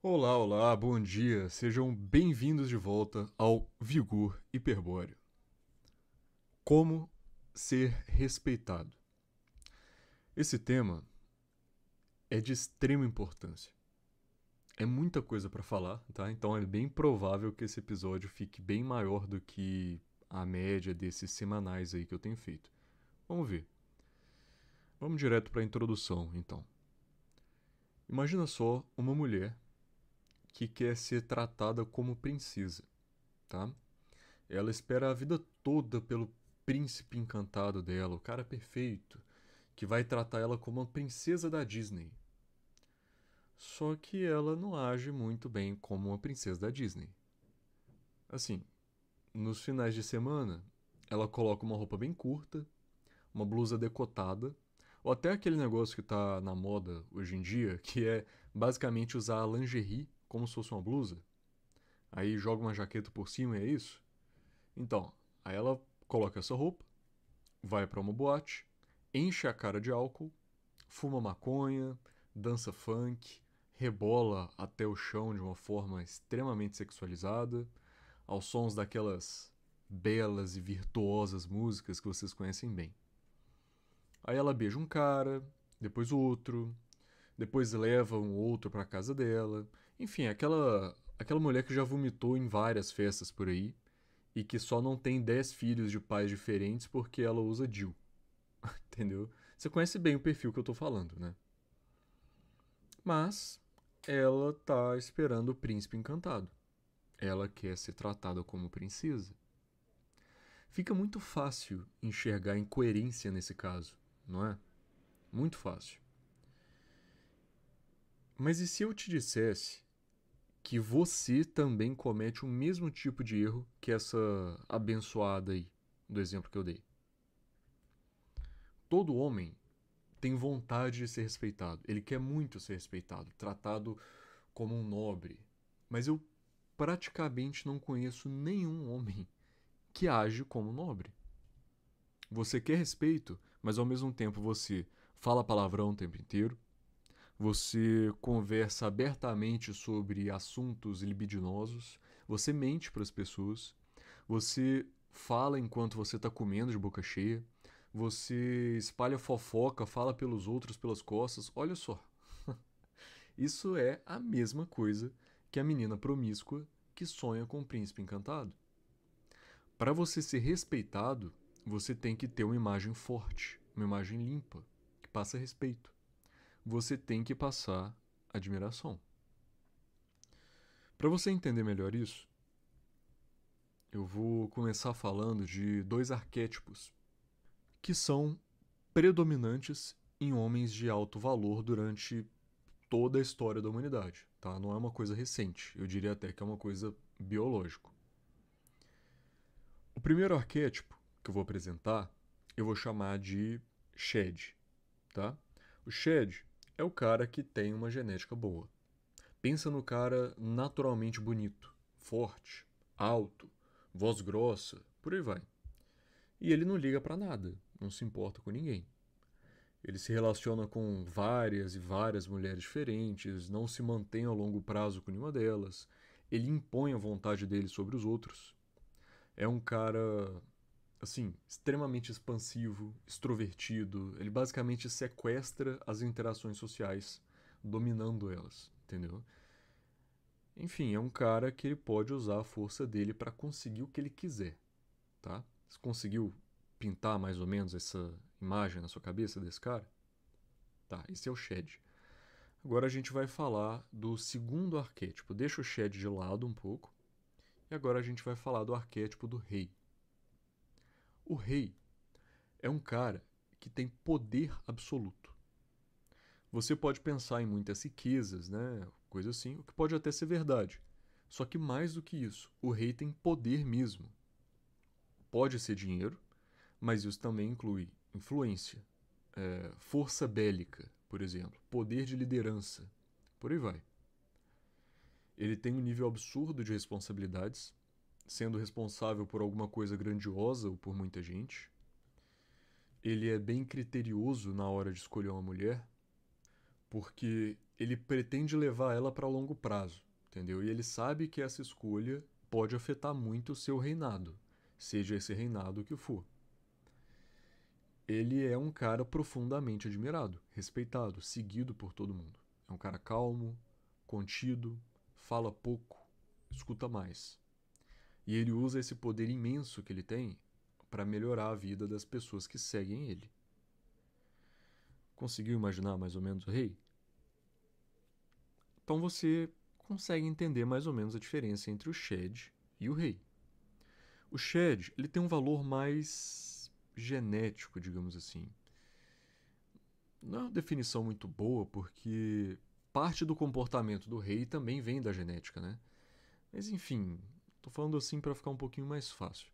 Olá, olá, bom dia. Sejam bem-vindos de volta ao Vigor Hiperbóreo. Como ser respeitado? Esse tema é de extrema importância. É muita coisa para falar, tá? Então é bem provável que esse episódio fique bem maior do que a média desses semanais aí que eu tenho feito. Vamos ver. Vamos direto para a introdução, então. Imagina só uma mulher que quer ser tratada como princesa, tá? Ela espera a vida toda pelo príncipe encantado dela, o cara perfeito, que vai tratar ela como uma princesa da Disney. Só que ela não age muito bem como uma princesa da Disney. Assim, nos finais de semana, ela coloca uma roupa bem curta, uma blusa decotada, ou até aquele negócio que tá na moda hoje em dia, que é basicamente usar a lingerie como se fosse uma blusa. Aí joga uma jaqueta por cima e é isso? Então, aí ela coloca essa roupa, vai para uma boate, enche a cara de álcool, fuma maconha, dança funk, rebola até o chão de uma forma extremamente sexualizada, aos sons daquelas belas e virtuosas músicas que vocês conhecem bem. Aí ela beija um cara, depois outro, depois leva um outro para casa dela. Enfim, aquela mulher que já vomitou em várias festas por aí e que só não tem 10 filhos de pais diferentes porque ela usa DIU. Entendeu? Você conhece bem o perfil que eu tô falando, né? Mas ela tá esperando o príncipe encantado. Ela quer ser tratada como princesa. Fica muito fácil enxergar incoerência nesse caso, não é? Muito fácil. Mas e se eu te dissesse que você também comete o mesmo tipo de erro que essa abençoada aí, do exemplo que eu dei? Todo homem tem vontade de ser respeitado. Ele quer muito ser respeitado, tratado como um nobre. Mas eu praticamente não conheço nenhum homem que age como nobre. Você quer respeito, mas ao mesmo tempo você fala palavrão o tempo inteiro, você conversa abertamente sobre assuntos libidinosos, você mente para as pessoas, você fala enquanto você está comendo de boca cheia, você espalha fofoca, fala pelos outros pelas costas. Olha só, isso é a mesma coisa que a menina promíscua que sonha com o príncipe encantado. Para você ser respeitado, você tem que ter uma imagem forte, uma imagem limpa, que passa respeito. Você tem que passar admiração. Para você entender melhor isso, eu vou começar falando de dois arquétipos que são predominantes em homens de alto valor durante toda a história da humanidade, tá? Não é uma coisa recente, eu diria até que é uma coisa biológica. O primeiro arquétipo que eu vou apresentar, eu vou chamar de Shed, tá? O Shed é o cara que tem uma genética boa. Pensa no cara naturalmente bonito, forte, alto, voz grossa, por aí vai. E ele não liga pra nada, não se importa com ninguém. Ele se relaciona com várias e várias mulheres diferentes, não se mantém a longo prazo com nenhuma delas. Ele impõe a vontade dele sobre os outros. É um cara, assim, extremamente expansivo, extrovertido. Ele basicamente sequestra as interações sociais, dominando elas, entendeu? Enfim, é um cara que ele pode usar a força dele para conseguir o que ele quiser, tá? Você conseguiu pintar mais ou menos essa imagem na sua cabeça desse cara? Tá, esse é o Shed. Agora a gente vai falar do segundo arquétipo. Deixa o Shed de lado um pouco. E agora a gente vai falar do arquétipo do rei. O rei é um cara que tem poder absoluto. Você pode pensar em muitas riquezas, né? Coisa assim, o que pode até ser verdade. Só que mais do que isso, o rei tem poder mesmo. Pode ser dinheiro, mas isso também inclui influência, força bélica, por exemplo, poder de liderança, por aí vai. Ele tem um nível absurdo de responsabilidades, sendo responsável por alguma coisa grandiosa ou por muita gente. Ele é bem criterioso na hora de escolher uma mulher, porque ele pretende levar ela para longo prazo, entendeu? E ele sabe que essa escolha pode afetar muito o seu reinado, seja esse reinado que for. Ele é um cara profundamente admirado, respeitado, seguido por todo mundo. É um cara calmo, contido, fala pouco, escuta mais. E ele usa esse poder imenso que ele tem para melhorar a vida das pessoas que seguem ele. Conseguiu imaginar mais ou menos o rei? Então você consegue entender mais ou menos a diferença entre o Shed e o rei. O Shed, ele tem um valor mais genético, digamos assim. Não é uma definição muito boa, porque parte do comportamento do rei também vem da genética, né? Mas enfim, tô falando assim para ficar um pouquinho mais fácil.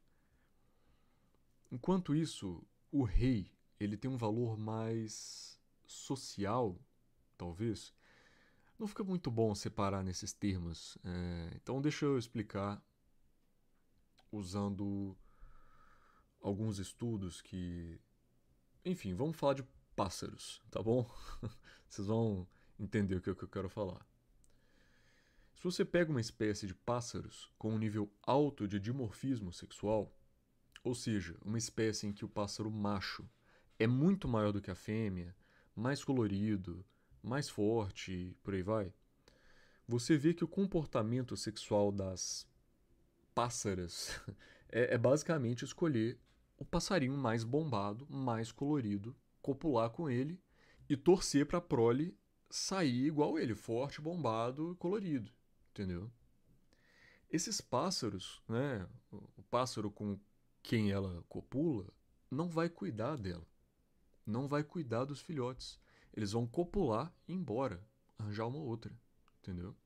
Enquanto isso, o rei, ele tem um valor mais social, talvez. Não fica muito bom separar nesses termos. Então deixa eu explicar usando alguns estudos que. Enfim, vamos falar de pássaros, tá bom? Vocês vão entender o que eu quero falar. Se você pega uma espécie de pássaros com um nível alto de dimorfismo sexual, ou seja, uma espécie em que o pássaro macho é muito maior do que a fêmea, mais colorido, mais forte, por aí vai, você vê que o comportamento sexual das pássaras é basicamente escolher o passarinho mais bombado, mais colorido, copular com ele e torcer para a prole sair igual ele, forte, bombado e colorido, entendeu? Esses pássaros, né, o pássaro com quem ela copula, não vai cuidar dela, não vai cuidar dos filhotes. Eles vão copular e ir embora, arranjar uma outra, entendeu?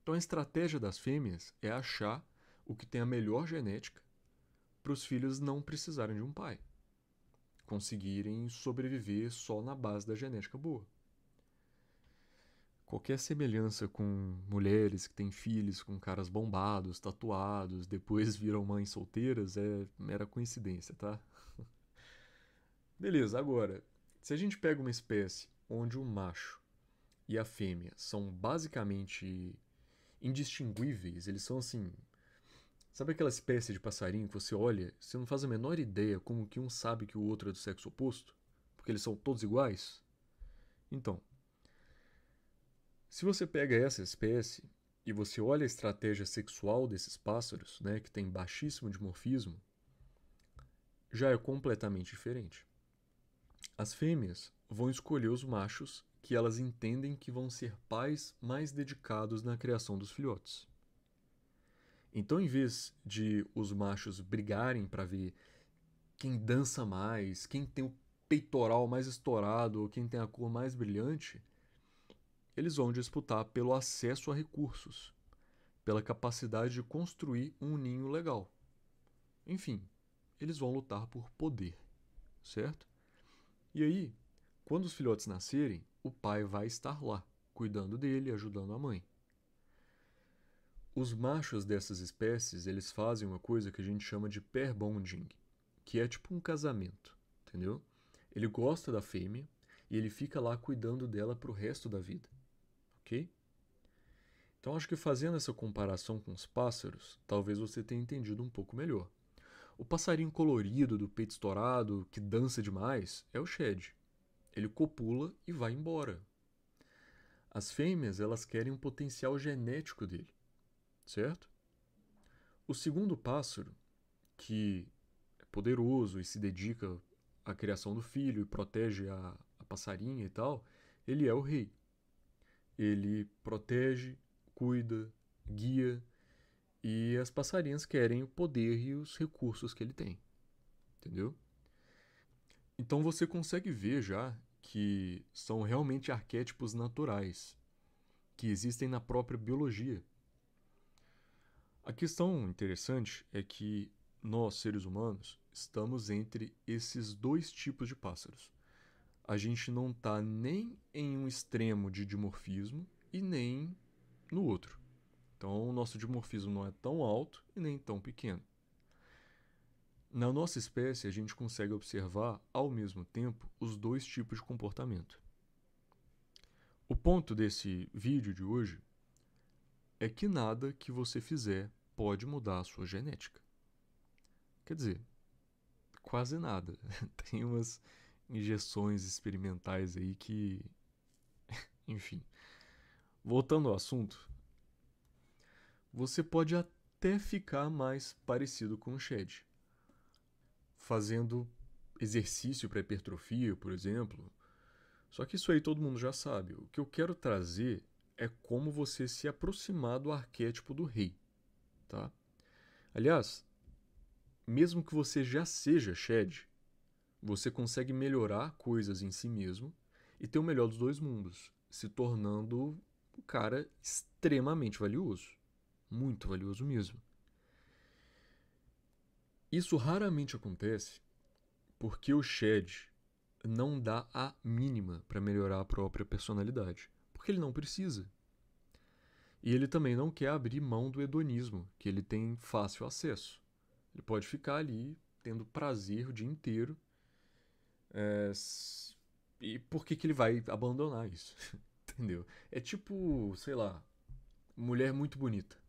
Então a estratégia das fêmeas é achar o que tem a melhor genética para os filhos não precisarem de um pai, conseguirem sobreviver só na base da genética boa. Qualquer semelhança com mulheres que têm filhos com caras bombados, tatuados, depois viram mães solteiras é mera coincidência, tá? Beleza, agora, se a gente pega uma espécie onde o macho e a fêmea são basicamente indistinguíveis, eles são assim. Sabe aquela espécie de passarinho que você olha, você não faz a menor ideia como que um sabe que o outro é do sexo oposto? Porque eles são todos iguais? Então, se você pega essa espécie e você olha a estratégia sexual desses pássaros, né, que tem baixíssimo dimorfismo, já é completamente diferente. As fêmeas vão escolher os machos que elas entendem que vão ser pais mais dedicados na criação dos filhotes. Então, em vez de os machos brigarem para ver quem dança mais, quem tem o peitoral mais estourado ou quem tem a cor mais brilhante, eles vão disputar pelo acesso a recursos, pela capacidade de construir um ninho legal. Enfim, eles vão lutar por poder, certo? E aí, quando os filhotes nascerem, o pai vai estar lá, cuidando dele, ajudando a mãe. Os machos dessas espécies, eles fazem uma coisa que a gente chama de pair bonding, que é tipo um casamento, entendeu? Ele gosta da fêmea e ele fica lá cuidando dela pro resto da vida, ok? Então acho que fazendo essa comparação com os pássaros, talvez você tenha entendido um pouco melhor. O passarinho colorido do peito estourado, que dança demais, é o Shed. Ele copula e vai embora. As fêmeas, elas querem o potencial genético dele, certo? O segundo pássaro, que é poderoso e se dedica à criação do filho e protege a passarinha e tal, ele é o rei. Ele protege, cuida, guia e as passarinhas querem o poder e os recursos que ele tem, entendeu? Então você consegue ver já que são realmente arquétipos naturais que existem na própria biologia. A questão interessante é que nós, seres humanos, estamos entre esses dois tipos de pássaros. A gente não está nem em um extremo de dimorfismo e nem no outro. Então, o nosso dimorfismo não é tão alto e nem tão pequeno. Na nossa espécie, a gente consegue observar, ao mesmo tempo, os dois tipos de comportamento. O ponto desse vídeo de hoje é que nada que você fizer pode mudar a sua genética. Quer dizer, quase nada. Tem umas injeções experimentais aí que. Enfim. Voltando ao assunto, você pode até ficar mais parecido com o Shed, fazendo exercício para hipertrofia, por exemplo. Só que isso aí todo mundo já sabe. O que eu quero trazer é como você se aproximar do arquétipo do rei, tá? Aliás, mesmo que você já seja Shed, você consegue melhorar coisas em si mesmo e ter o melhor dos dois mundos, se tornando um cara extremamente valioso. Muito valioso mesmo. Isso raramente acontece porque o Shed não dá a mínima para melhorar a própria personalidade, porque ele não precisa. E ele também não quer abrir mão do hedonismo, que ele tem fácil acesso. Ele pode ficar ali tendo prazer o dia inteiro. É, e por que ele vai abandonar isso? Entendeu? É tipo, sei lá, mulher muito bonita.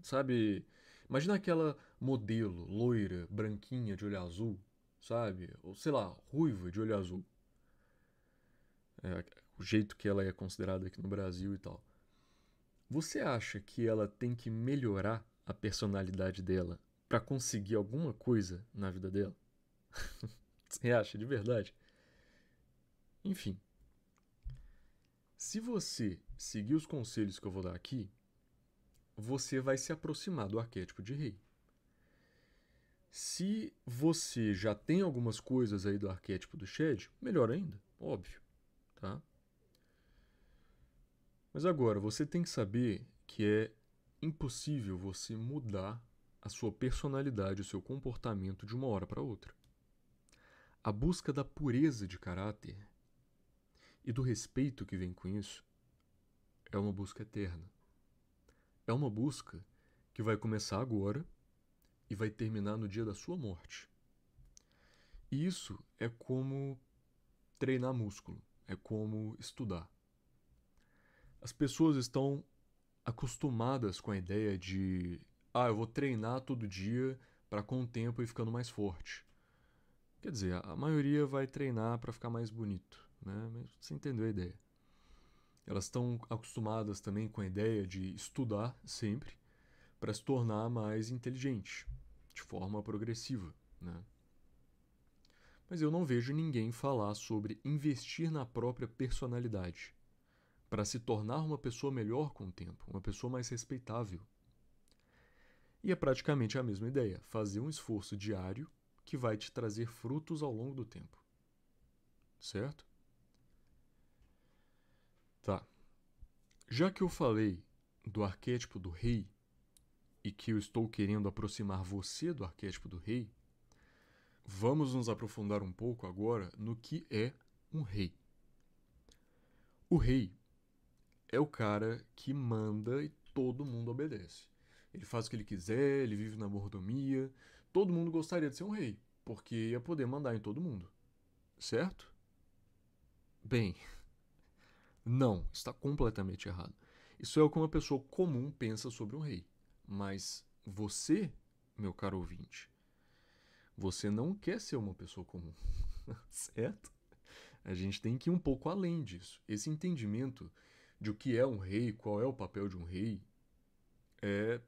Sabe? Imagina aquela modelo loira, branquinha, de olho azul, sabe? Ou sei lá, ruiva de olho azul. O jeito que ela é considerada aqui no Brasil e tal. Você acha que ela tem que melhorar a personalidade dela para conseguir alguma coisa na vida dela? Você acha de verdade? Enfim, se você seguir os conselhos que eu vou dar aqui, você vai se aproximar do arquétipo de rei. Se você já tem algumas coisas aí do arquétipo do Shed, melhor ainda, óbvio, tá? Mas agora, você tem que saber que é impossível você mudar a sua personalidade, o seu comportamento de uma hora para outra. A busca da pureza de caráter e do respeito que vem com isso é uma busca eterna. É uma busca que vai começar agora e vai terminar no dia da sua morte. E isso é como treinar músculo, é como estudar. As pessoas estão acostumadas com a ideia de eu vou treinar todo dia para com o tempo ir ficando mais forte. Quer dizer, a maioria vai treinar para ficar mais bonito, né? Mas você entendeu a ideia. Elas estão acostumadas também com a ideia de estudar sempre para se tornar mais inteligente, de forma progressiva, né? Mas eu não vejo ninguém falar sobre investir na própria personalidade para se tornar uma pessoa melhor com o tempo, uma pessoa mais respeitável. E é praticamente a mesma ideia, fazer um esforço diário que vai te trazer frutos ao longo do tempo. Certo? Tá. Já que eu falei do arquétipo do rei e que eu estou querendo aproximar você do arquétipo do rei, vamos nos aprofundar um pouco agora no que é um rei. O rei é o cara que manda e todo mundo obedece. Ele faz o que ele quiser, ele vive na mordomia. Todo mundo gostaria de ser um rei, porque ia poder mandar em todo mundo. Certo? Bem, não, está completamente errado. Isso é o que uma pessoa comum pensa sobre um rei. Mas você, meu caro ouvinte, você não quer ser uma pessoa comum, certo? A gente tem que ir um pouco além disso. Esse entendimento de o que é um rei, qual é o papel de um rei, é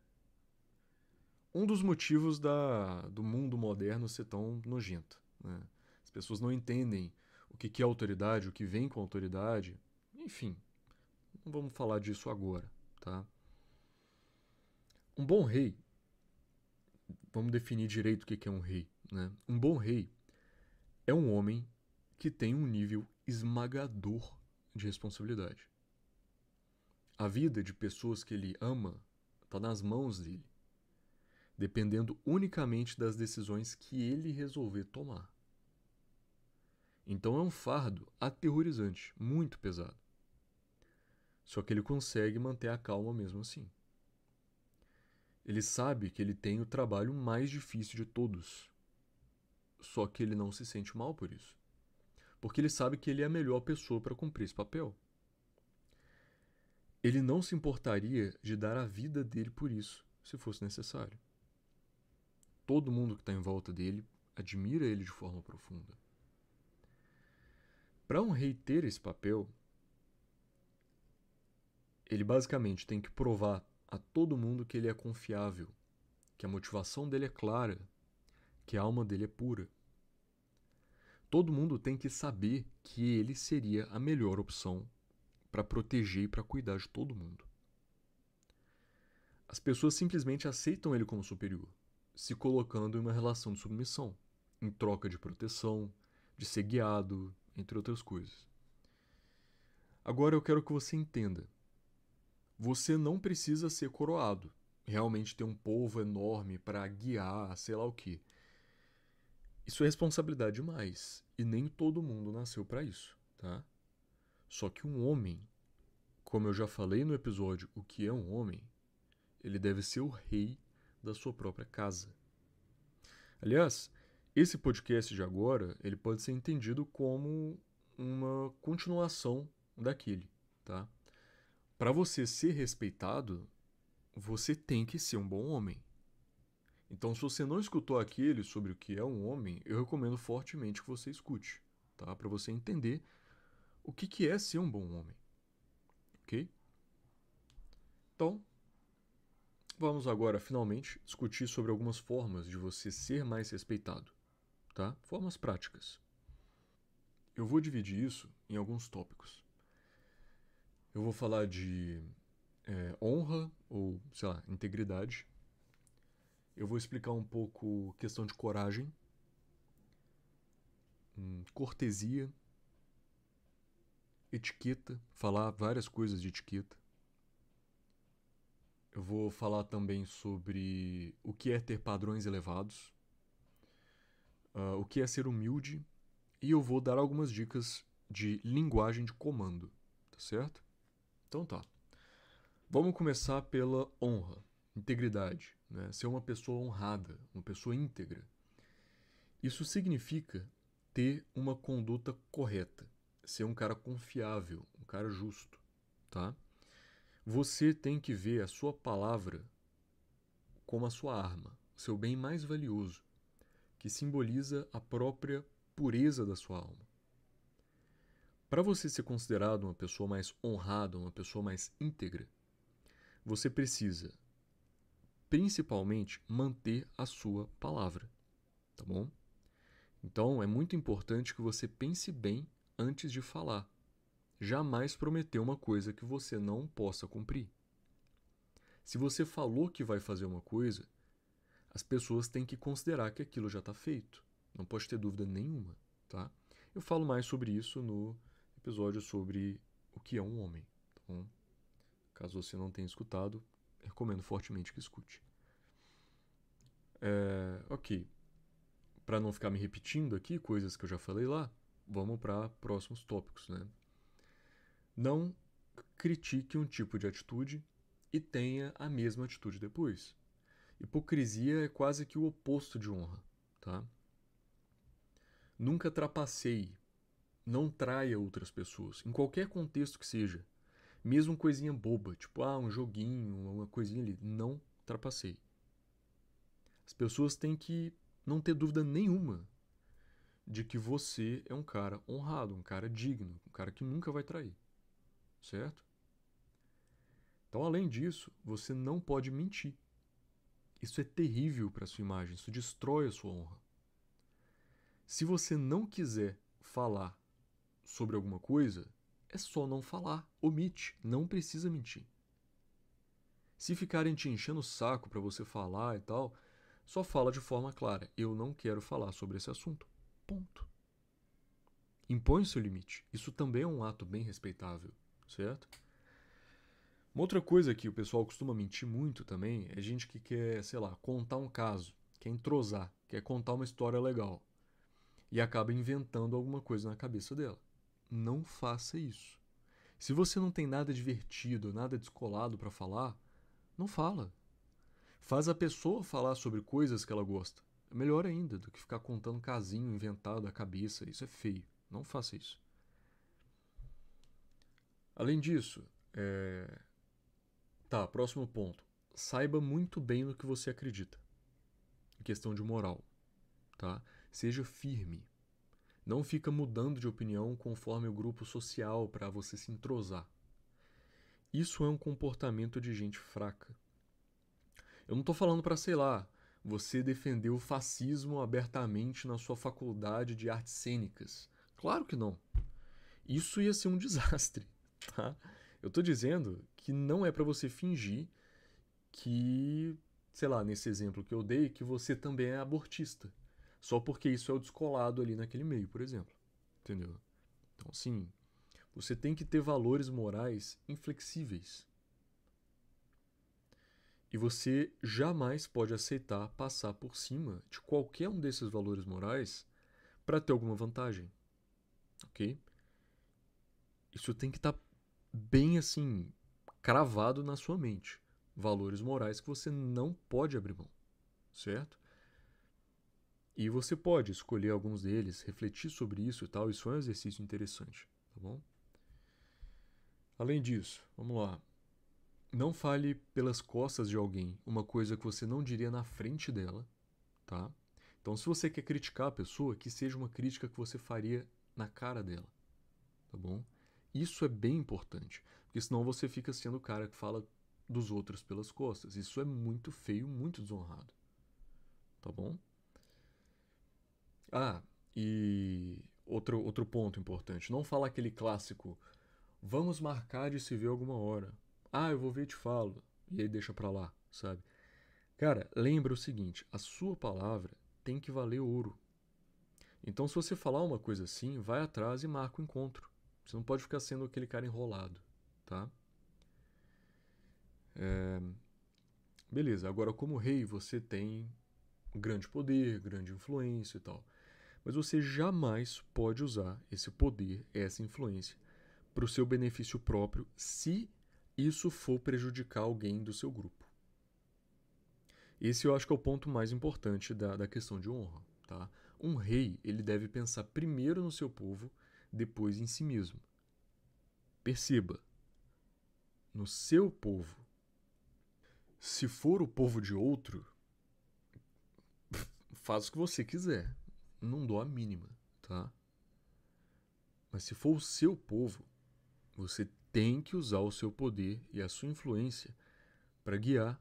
um dos motivos do mundo moderno ser tão nojento, né? As pessoas não entendem o que é autoridade, o que vem com autoridade. Enfim, não vamos falar disso agora, tá? Um bom rei, vamos definir direito o que é um rei, né? Um bom rei é um homem que tem um nível esmagador de responsabilidade. A vida de pessoas que ele ama está nas mãos dele, dependendo unicamente das decisões que ele resolver tomar. Então é um fardo aterrorizante, muito pesado. Só que ele consegue manter a calma mesmo assim. Ele sabe que ele tem o trabalho mais difícil de todos. Só que ele não se sente mal por isso. Porque ele sabe que ele é a melhor pessoa para cumprir esse papel. ele não se importaria de dar a vida dele por isso, se fosse necessário. Todo mundo que está em volta dele admira ele de forma profunda. Para um rei ter esse papel, ele basicamente tem que provar a todo mundo que ele é confiável, que a motivação dele é clara, que a alma dele é pura. Todo mundo tem que saber que ele seria a melhor opção para proteger e para cuidar de todo mundo. As pessoas simplesmente aceitam ele como superior, se colocando em uma relação de submissão, em troca de proteção, de ser guiado, entre outras coisas. Agora eu quero que você entenda. Você não precisa ser coroado, realmente ter um povo enorme para guiar, sei lá o quê. Isso é responsabilidade demais, e nem todo mundo nasceu para isso, tá? Só que um homem, como eu já falei no episódio O que é um homem, ele deve ser o rei da sua própria casa. Aliás, esse podcast de agora, ele pode ser entendido como uma continuação daquele, tá? Para você ser respeitado, você tem que ser um bom homem. Então, se você não escutou aquele sobre o que é um homem, eu recomendo fortemente que você escute, tá? Para você entender o que é ser um bom homem, ok? Então, vamos agora finalmente discutir sobre algumas formas de você ser mais respeitado, tá? Formas práticas. Eu vou dividir isso em alguns tópicos. Eu vou falar de honra ou, sei lá, integridade. Eu vou explicar um pouco questão de coragem, cortesia, etiqueta, falar várias coisas de etiqueta. Eu vou falar também sobre o que é ter padrões elevados, o que é ser humilde, e eu vou dar algumas dicas de linguagem de comando, tá certo? Então tá. Vamos começar pela honra, integridade, né? Ser uma pessoa honrada, uma pessoa íntegra. Isso significa ter uma conduta correta, ser um cara confiável, um cara justo, tá? Você tem que ver a sua palavra como a sua arma, seu bem mais valioso, que simboliza a própria pureza da sua alma. Para você ser considerado uma pessoa mais honrada, uma pessoa mais íntegra, você precisa, principalmente, manter a sua palavra, tá bom? Então, é muito importante que você pense bem antes de falar. Jamais prometer uma coisa que você não possa cumprir. Se você falou que vai fazer uma coisa, as pessoas têm que considerar que aquilo já está feito. Não pode ter dúvida nenhuma, tá? Eu falo mais sobre isso no episódio sobre o que é um homem. Então, caso você não tenha escutado, recomendo fortemente que escute. Ok. Para não ficar me repetindo aqui coisas que eu já falei lá, vamos para próximos tópicos, né? Não critique um tipo de atitude e tenha a mesma atitude depois. Hipocrisia é quase que o oposto de honra, tá? Nunca trapaceie, não traia outras pessoas, em qualquer contexto que seja. Mesmo coisinha boba, tipo um joguinho, uma coisinha ali, não trapaceie. As pessoas têm que não ter dúvida nenhuma de que você é um cara honrado, um cara digno, um cara que nunca vai trair, certo? Então, além disso, você não pode mentir. Isso é terrível para sua imagem, isso destrói a sua honra. Se você não quiser falar sobre alguma coisa, é só não falar, omite, não precisa mentir. Se ficarem te enchendo o saco para você falar e tal, só fala de forma clara, eu não quero falar sobre esse assunto. Ponto. Impõe seu limite. Isso também é um ato bem respeitável, certo? Uma outra coisa que o pessoal costuma mentir muito também é gente que quer, sei lá, contar um caso, quer entrosar, quer contar uma história legal e acaba inventando alguma coisa na cabeça dela. Não faça isso. Se você não tem nada divertido, nada descolado para falar, não fala. Faz a pessoa falar sobre coisas que ela gosta. É melhor ainda do que ficar contando casinho inventado da cabeça. Isso é feio. Não faça isso. Além disso, Tá, próximo ponto. Saiba muito bem no que você acredita. Em questão de moral, tá? Seja firme. Não fica mudando de opinião conforme o grupo social para você se entrosar. Isso é um comportamento de gente fraca. Eu não tô falando para, sei lá, você defender o fascismo abertamente na sua faculdade de artes cênicas. Claro que não. Isso ia ser um desastre, tá? Eu tô dizendo que não é para você fingir que, sei lá, nesse exemplo que eu dei, que você também é abortista. Só porque isso é o descolado ali naquele meio, por exemplo. Entendeu? Então, assim, você tem que ter valores morais inflexíveis. E você jamais pode aceitar passar por cima de qualquer um desses valores morais para ter alguma vantagem. Ok? Isso tem que estar bem assim, cravado na sua mente. Valores morais que você não pode abrir mão. Certo? E você pode escolher alguns deles, refletir sobre isso e tal. Isso é um exercício interessante. Tá bom? Além disso, vamos lá. Não fale pelas costas de alguém uma coisa que você não diria na frente dela, tá? Então, se você quer criticar a pessoa, que seja uma crítica que você faria na cara dela, tá bom? Isso é bem importante, porque senão você fica sendo o cara que fala dos outros pelas costas. Isso é muito feio, muito desonrado, tá bom? Ah, e outro ponto importante. Não fala aquele clássico, vamos marcar de se ver alguma hora. Ah, eu vou ver e te falo. E aí deixa pra lá, sabe? Cara, lembra o seguinte, a sua palavra tem que valer ouro. Então, se você falar uma coisa assim, vai atrás e marca o encontro. Você não pode ficar sendo aquele cara enrolado, tá? Beleza, agora como rei você tem grande poder, grande influência e tal. Mas você jamais pode usar esse poder, essa influência, para o seu benefício próprio, se isso for prejudicar alguém do seu grupo. Esse eu acho que é o ponto mais importante da questão de honra, tá? Um rei, ele deve pensar primeiro no seu povo, depois em si mesmo. Perceba, no seu povo. Se for o povo de outro, faz o que você quiser. Não dou a mínima, tá? Mas se for o seu povo, você tem que usar o seu poder e a sua influência para guiar,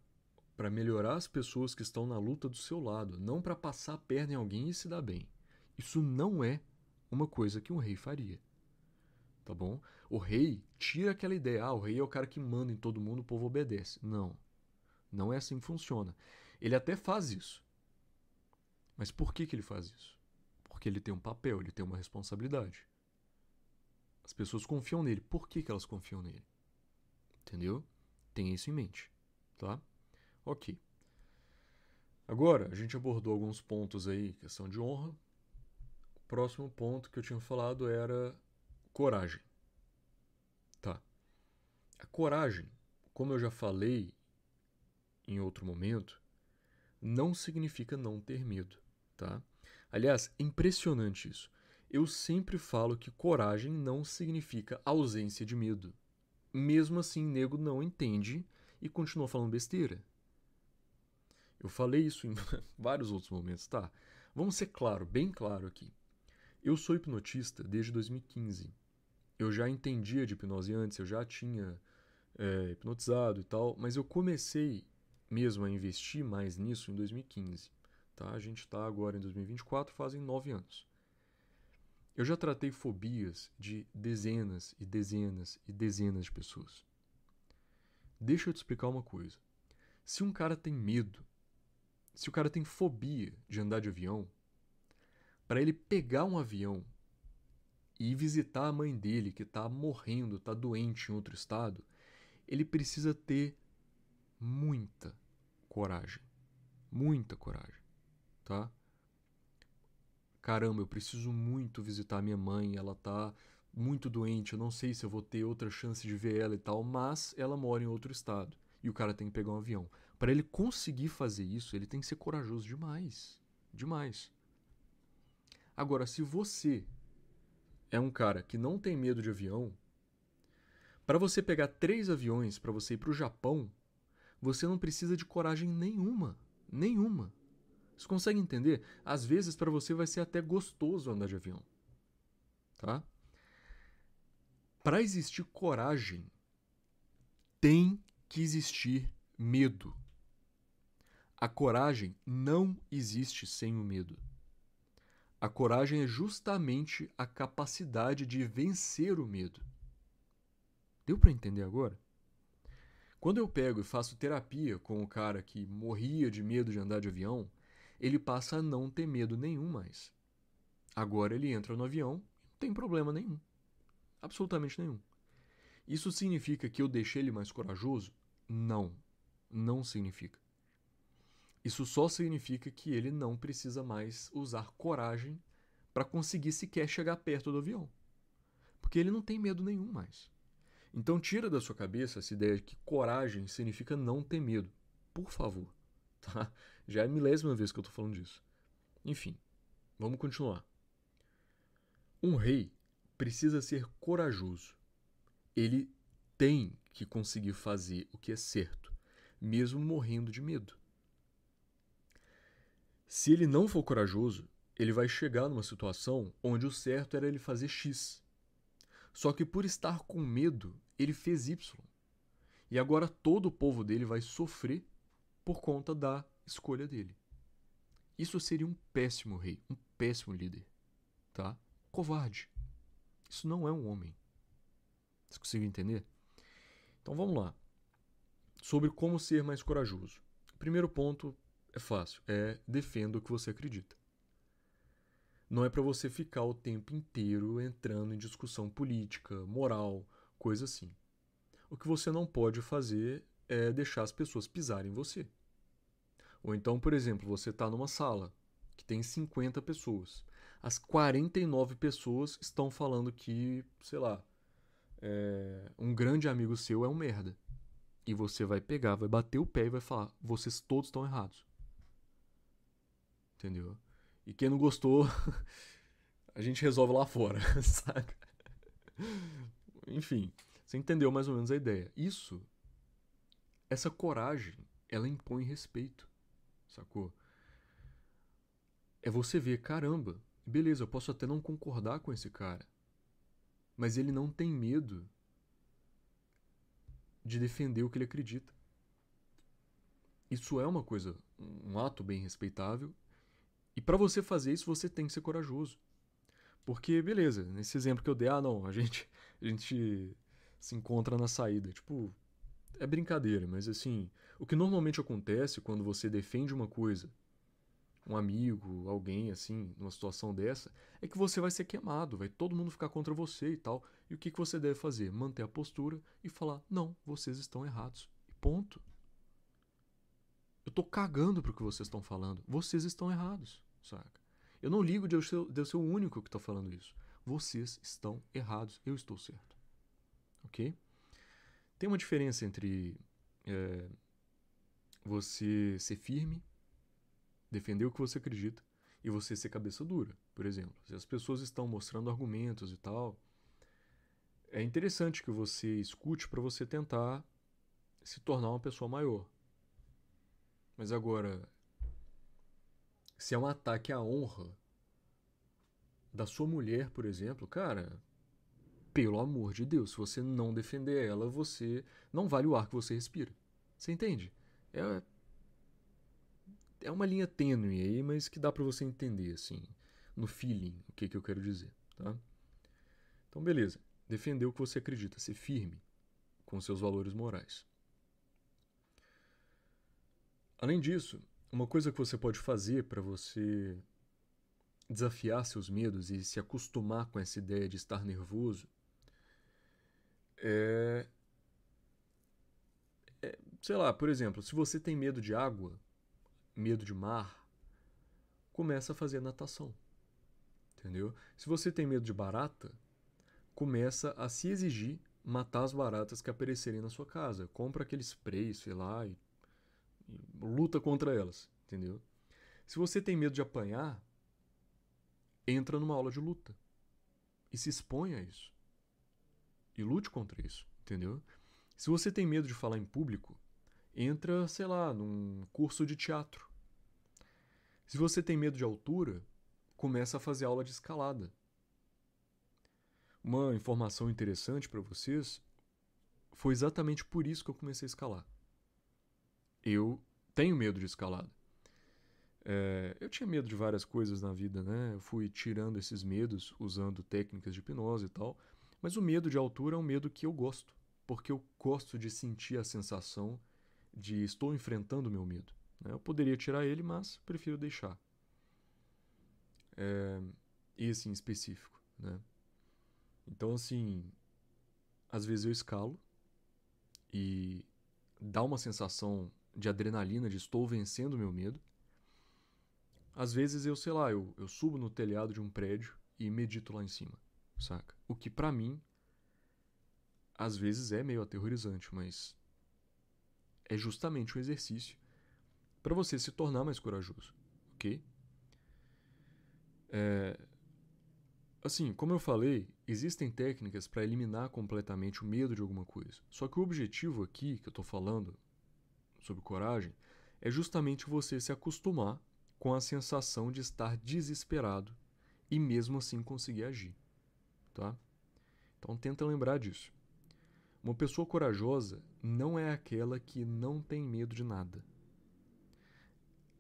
para melhorar as pessoas que estão na luta do seu lado, não para passar a perna em alguém e se dar bem. Isso não é uma coisa que um rei faria. Tá bom? O rei tira aquela ideia, o rei é o cara que manda em todo mundo, o povo obedece. Não. Não é assim que funciona. Ele até faz isso. Mas por que ele faz isso? Porque ele tem um papel, ele tem uma responsabilidade. As pessoas confiam nele. Por que elas confiam nele? Entendeu? Tenha isso em mente, tá? Ok. Agora, a gente abordou alguns pontos aí, questão de honra. O próximo ponto que eu tinha falado era coragem. Tá. A coragem, como eu já falei em outro momento, não significa não ter medo, tá? Aliás, é impressionante isso. Eu sempre falo que coragem não significa ausência de medo. Mesmo assim, nego não entende e continua falando besteira. Eu falei isso em vários outros momentos, tá? Vamos ser claro, bem claro aqui. Eu sou hipnotista desde 2015. Eu já entendia de hipnose antes, eu já tinha hipnotizado e tal, mas eu comecei mesmo a investir mais nisso em 2015. Tá? A gente está agora em 2024, fazem 9 anos. Eu já tratei fobias de dezenas e dezenas e dezenas de pessoas. Deixa eu te explicar uma coisa. Se um cara tem medo, se o cara tem fobia de andar de avião, para ele pegar um avião e ir visitar a mãe dele que está morrendo, está doente em outro estado, ele precisa ter muita coragem. Muita coragem, tá? Caramba, eu preciso muito visitar minha mãe, ela tá muito doente, eu não sei se eu vou ter outra chance de ver ela e tal, mas ela mora em outro estado e o cara tem que pegar um avião. Para ele conseguir fazer isso, ele tem que ser corajoso demais, demais. Agora, se você é um cara que não tem medo de avião, para você pegar 3 aviões para você ir pro Japão, Você não precisa de coragem nenhuma. Nenhuma. Você consegue entender? Às vezes para você vai ser até gostoso andar de avião. Tá? Para existir coragem, tem que existir medo. A coragem não existe sem o medo. A coragem é justamente a capacidade de vencer o medo. Deu para entender agora? Quando eu pego e faço terapia com o cara que morria de medo de andar de avião, ele passa a não ter medo nenhum mais. Agora ele entra no avião, não tem problema nenhum. Absolutamente nenhum. Isso significa que eu deixei ele mais corajoso? Não. Não significa. Isso só significa que ele não precisa mais usar coragem para conseguir sequer chegar perto do avião. Porque ele não tem medo nenhum mais. Então tira da sua cabeça essa ideia de que coragem significa não ter medo. Por favor. Tá? Já é a milésima vez que eu estou falando disso. Enfim, vamos continuar. Um rei precisa ser corajoso. Ele tem que conseguir fazer o que é certo, mesmo morrendo de medo. Se ele não for corajoso, ele vai chegar numa situação onde o certo era ele fazer X. Só que por estar com medo, ele fez Y. E agora todo o povo dele vai sofrer por conta da escolha dele. Isso seria um péssimo rei, um péssimo líder, tá? Covarde. Isso não é um homem. Você conseguiu entender? Então vamos lá. Sobre como ser mais corajoso. O primeiro ponto é fácil, é defenda o que você acredita. Não é para você ficar o tempo inteiro entrando em discussão política, moral, coisa assim. O que você não pode fazer é deixar as pessoas pisarem em você. Ou então, por exemplo, você está numa sala que tem 50 pessoas. As 49 pessoas estão falando que, sei lá, um grande amigo seu é um merda. E você vai pegar, vai bater o pé e vai falar: vocês todos estão errados. Entendeu? E quem não gostou, a gente resolve lá fora, saca? Enfim, você entendeu mais ou menos a ideia. Essa coragem, ela impõe respeito, sacou? É você ver, caramba, beleza, eu posso até não concordar com esse cara, mas ele não tem medo de defender o que ele acredita. Isso é uma coisa, um ato bem respeitável. E para você fazer isso, você tem que ser corajoso. Porque, beleza, nesse exemplo que eu dei, não, a gente se encontra na saída. Tipo, é brincadeira, mas assim, o que normalmente acontece quando você defende uma coisa, um amigo, alguém assim, numa situação dessa, é que você vai ser queimado, vai todo mundo ficar contra você e tal. E o que você deve fazer? Manter a postura e falar: não, vocês estão errados. E ponto. Eu tô cagando pro que vocês estão falando. Vocês estão errados, saca? Eu não ligo de eu ser o único que tá falando isso. Vocês estão errados, eu estou certo. Ok? Tem uma diferença entre você ser firme, defender o que você acredita, e você ser cabeça dura, por exemplo. Se as pessoas estão mostrando argumentos e tal, é interessante que você escute para você tentar se tornar uma pessoa maior. Mas agora, se é um ataque à honra da sua mulher, por exemplo, cara, pelo amor de Deus, se você não defender ela, você não vale o ar que você respira. Você entende? É, é uma linha tênue aí, mas que dá pra você entender, assim, no feeling, o que eu quero dizer, tá? Então, beleza. Defender o que você acredita, ser firme com seus valores morais. Além disso, uma coisa que você pode fazer para você desafiar seus medos e se acostumar com essa ideia de estar nervoso é, sei lá, por exemplo, se você tem medo de água, medo de mar, começa a fazer natação, entendeu? Se você tem medo de barata, começa a se exigir matar as baratas que aparecerem na sua casa. Compra aquele spray, sei lá, e luta contra elas, entendeu? Se você tem medo de apanhar, entra numa aula de luta e se exponha a isso. E lute contra isso, entendeu? Se você tem medo de falar em público, entra, sei lá, num curso de teatro. Se você tem medo de altura, começa a fazer aula de escalada. Uma informação interessante para vocês, foi exatamente por isso que eu comecei a escalar. Eu tenho medo de escalada. Eu tinha medo de várias coisas na vida, né? Eu fui tirando esses medos usando técnicas de hipnose e tal. Mas o medo de altura é um medo que eu gosto, porque eu gosto de sentir a sensação de estou enfrentando o meu medo. Né? Eu poderia tirar ele, mas prefiro deixar. Esse em específico, né? Então, assim, às vezes eu escalo e dá uma sensação de adrenalina, de estou vencendo o meu medo. Às vezes eu, sei lá, eu subo no telhado de um prédio e medito lá em cima, saca? O que pra mim, às vezes é meio aterrorizante, mas é justamente um exercício para você se tornar mais corajoso, ok? Assim, como eu falei, existem técnicas para eliminar completamente o medo de alguma coisa. Só que o objetivo aqui que eu tô falando sobre coragem é justamente você se acostumar com a sensação de estar desesperado e mesmo assim conseguir agir, tá? Então tenta lembrar disso. Uma pessoa corajosa não é aquela que não tem medo de nada.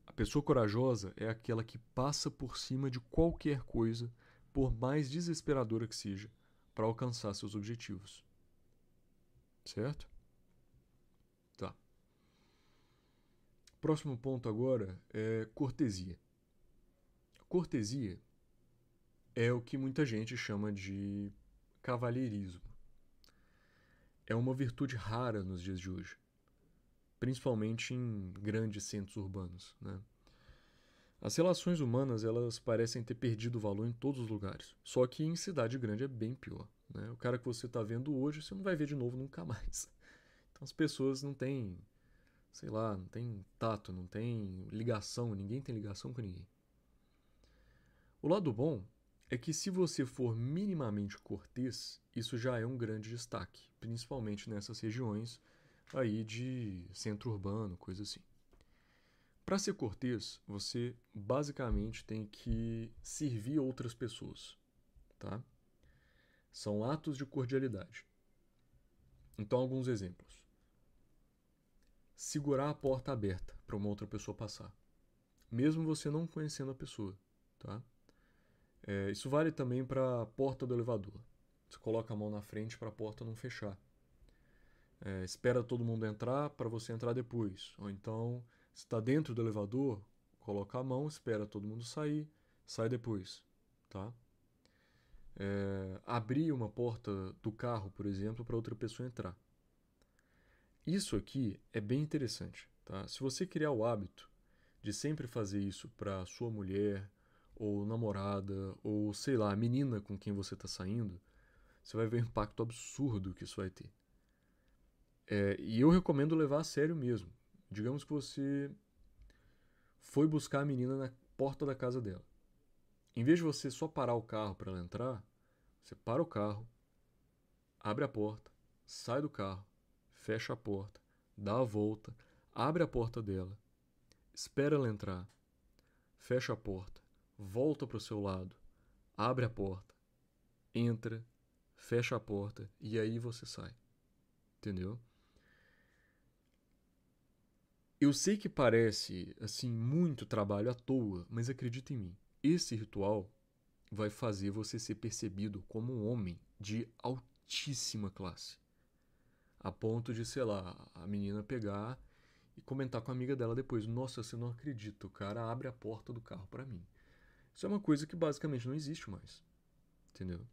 A pessoa corajosa é aquela que passa por cima de qualquer coisa, por mais desesperadora que seja, para alcançar seus objetivos. Certo? Tá. Próximo ponto agora é cortesia. Cortesia é o que muita gente chama de cavalheirismo. É uma virtude rara nos dias de hoje, principalmente em grandes centros urbanos, né? As relações humanas, elas parecem ter perdido o valor em todos os lugares. Só que em cidade grande é bem pior, né? O cara que você está vendo hoje, você não vai ver de novo nunca mais. Então as pessoas não têm, sei lá, não têm tato, não têm ligação, ninguém tem ligação com ninguém. O lado bom é que se você for minimamente cortês, isso já é um grande destaque, principalmente nessas regiões aí de centro urbano, coisa assim. Para ser cortês, você basicamente tem que servir outras pessoas, tá? São atos de cordialidade. Então, alguns exemplos. Segurar a porta aberta para uma outra pessoa passar, mesmo você não conhecendo a pessoa, tá? Isso vale também para a porta do elevador. Você coloca a mão na frente para a porta não fechar. Espera todo mundo entrar para você entrar depois. Ou então, se está dentro do elevador, coloca a mão, espera todo mundo sair, sai depois, tá? Abrir uma porta do carro, por exemplo, para outra pessoa entrar. Isso aqui é bem interessante, tá? Se você criar o hábito de sempre fazer isso para sua mulher, ou namorada, ou sei lá, a menina com quem você está saindo, você vai ver o impacto absurdo que isso vai ter. E eu recomendo levar a sério mesmo. Digamos que você foi buscar a menina na porta da casa dela. Em vez de você só parar o carro para ela entrar, você para o carro, abre a porta, sai do carro, fecha a porta, dá a volta, abre a porta dela, espera ela entrar, fecha a porta, volta para o seu lado, abre a porta, entra, fecha a porta e aí você sai. Entendeu? Eu sei que parece, assim, muito trabalho à toa, mas acredita em mim. Esse ritual vai fazer você ser percebido como um homem de altíssima classe. A ponto de, sei lá, a menina pegar e comentar com a amiga dela depois: Nossa, você não acredita, o cara abre a porta do carro pra mim. Isso é uma coisa que basicamente não existe mais. Entendeu?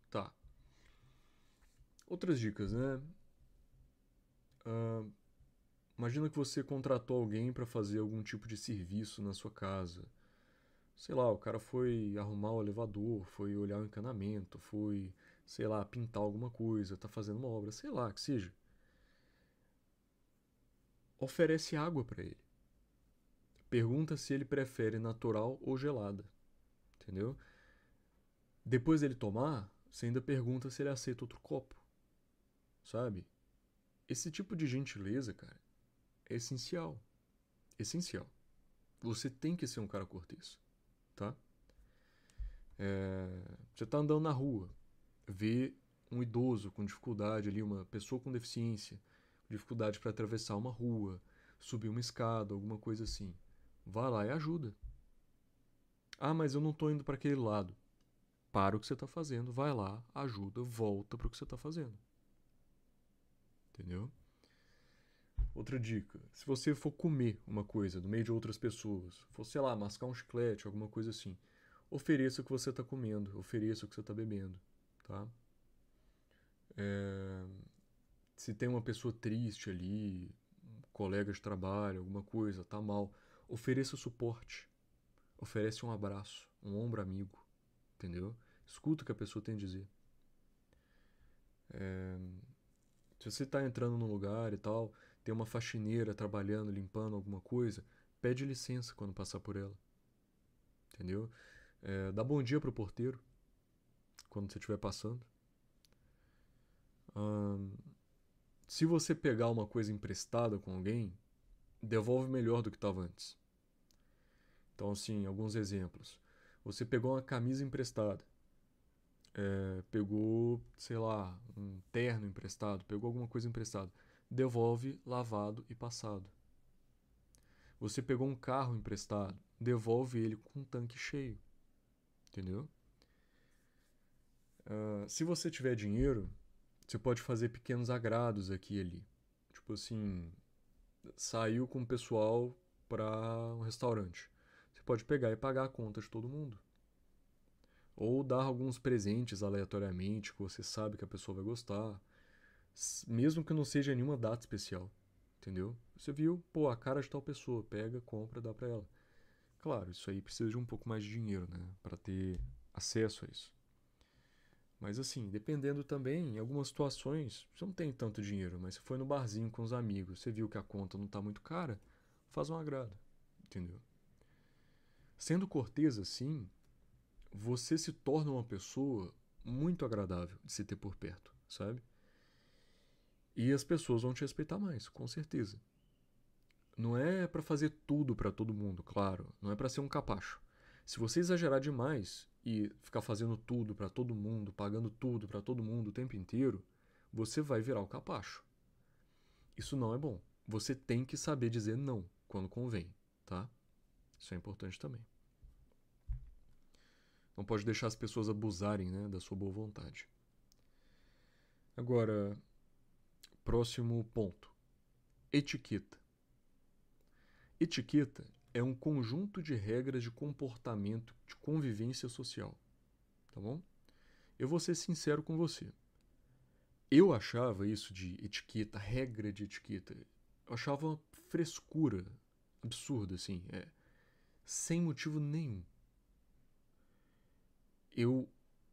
Tá. Outras dicas, né? Ah, imagina que você contratou alguém para fazer algum tipo de serviço na sua casa. Sei lá, o cara foi arrumar o elevador, foi olhar o encanamento, foi, sei lá, pintar alguma coisa, tá fazendo uma obra, sei lá, que seja. Oferece água para ele. Pergunta se ele prefere natural ou gelada, entendeu? Depois dele tomar, você ainda pergunta se ele aceita outro copo, sabe? esse tipo de gentileza, cara, é essencial. Essencial. Você tem que ser um cara cortês, tá? Você tá andando na rua, vê um idoso com dificuldade ali, uma pessoa com deficiência, dificuldade para atravessar uma rua, subir uma escada, alguma coisa assim. Vai lá e ajuda. Ah, mas eu não tô indo para aquele lado. Para o que você tá fazendo, vai lá, ajuda, volta pro que você tá fazendo. Entendeu? Outra dica: se você for comer uma coisa no meio de outras pessoas, for, sei lá, mascar um chiclete, alguma coisa assim, ofereça o que você está comendo, ofereça o que você está bebendo, tá? É, se tem uma pessoa triste ali, um colega de trabalho, alguma coisa, tá mal, ofereça suporte, oferece um abraço, um ombro amigo, entendeu? Escuta o que a pessoa tem a dizer. Se você está entrando num lugar e tal, tem uma faxineira trabalhando, limpando alguma coisa, pede licença quando passar por ela, entendeu? Dá bom dia pro porteiro quando você estiver passando. Ahn, Se você pegar uma coisa emprestada com alguém, devolve melhor do que estava antes. Então, assim, alguns exemplos. Você pegou uma camisa emprestada, pegou, sei lá, um terno emprestado, pegou alguma coisa emprestada, devolve lavado e passado. Você pegou um carro emprestado, devolve ele com um tanque cheio, entendeu? Se você tiver dinheiro, você pode fazer pequenos agrados aqui e ali. Tipo assim, saiu com o pessoal para um restaurante. Você pode pegar e pagar a conta de todo mundo. Ou dar alguns presentes aleatoriamente que você sabe que a pessoa vai gostar, mesmo que não seja nenhuma data especial, entendeu? Você viu, pô, a cara de tal pessoa, pega, compra, dá pra ela. Claro, isso aí precisa de um pouco mais de dinheiro, né, para ter acesso a isso. Mas assim, dependendo também, em algumas situações, você não tem tanto dinheiro, mas você foi no barzinho com os amigos, você viu que a conta não tá muito cara, faz um agrado, entendeu? Sendo cortês assim, você se torna uma pessoa muito agradável de se ter por perto, sabe? E as pessoas vão te respeitar mais, com certeza. Não é pra fazer tudo pra todo mundo, claro, não é pra ser um capacho. Se você exagerar demais e ficar fazendo tudo pra todo mundo, pagando tudo pra todo mundo o tempo inteiro, você vai virar o capacho. Isso não é bom. Você tem que saber dizer não quando convém, tá? Isso é importante também. Não pode deixar as pessoas abusarem, né, da sua boa vontade. Agora, próximo ponto: etiqueta. Etiqueta é um conjunto de regras de comportamento, de convivência social, tá bom? Eu vou ser sincero com você. Eu achava isso de etiqueta, regra de etiqueta, eu achava uma frescura absurda, assim, sem motivo nenhum. Eu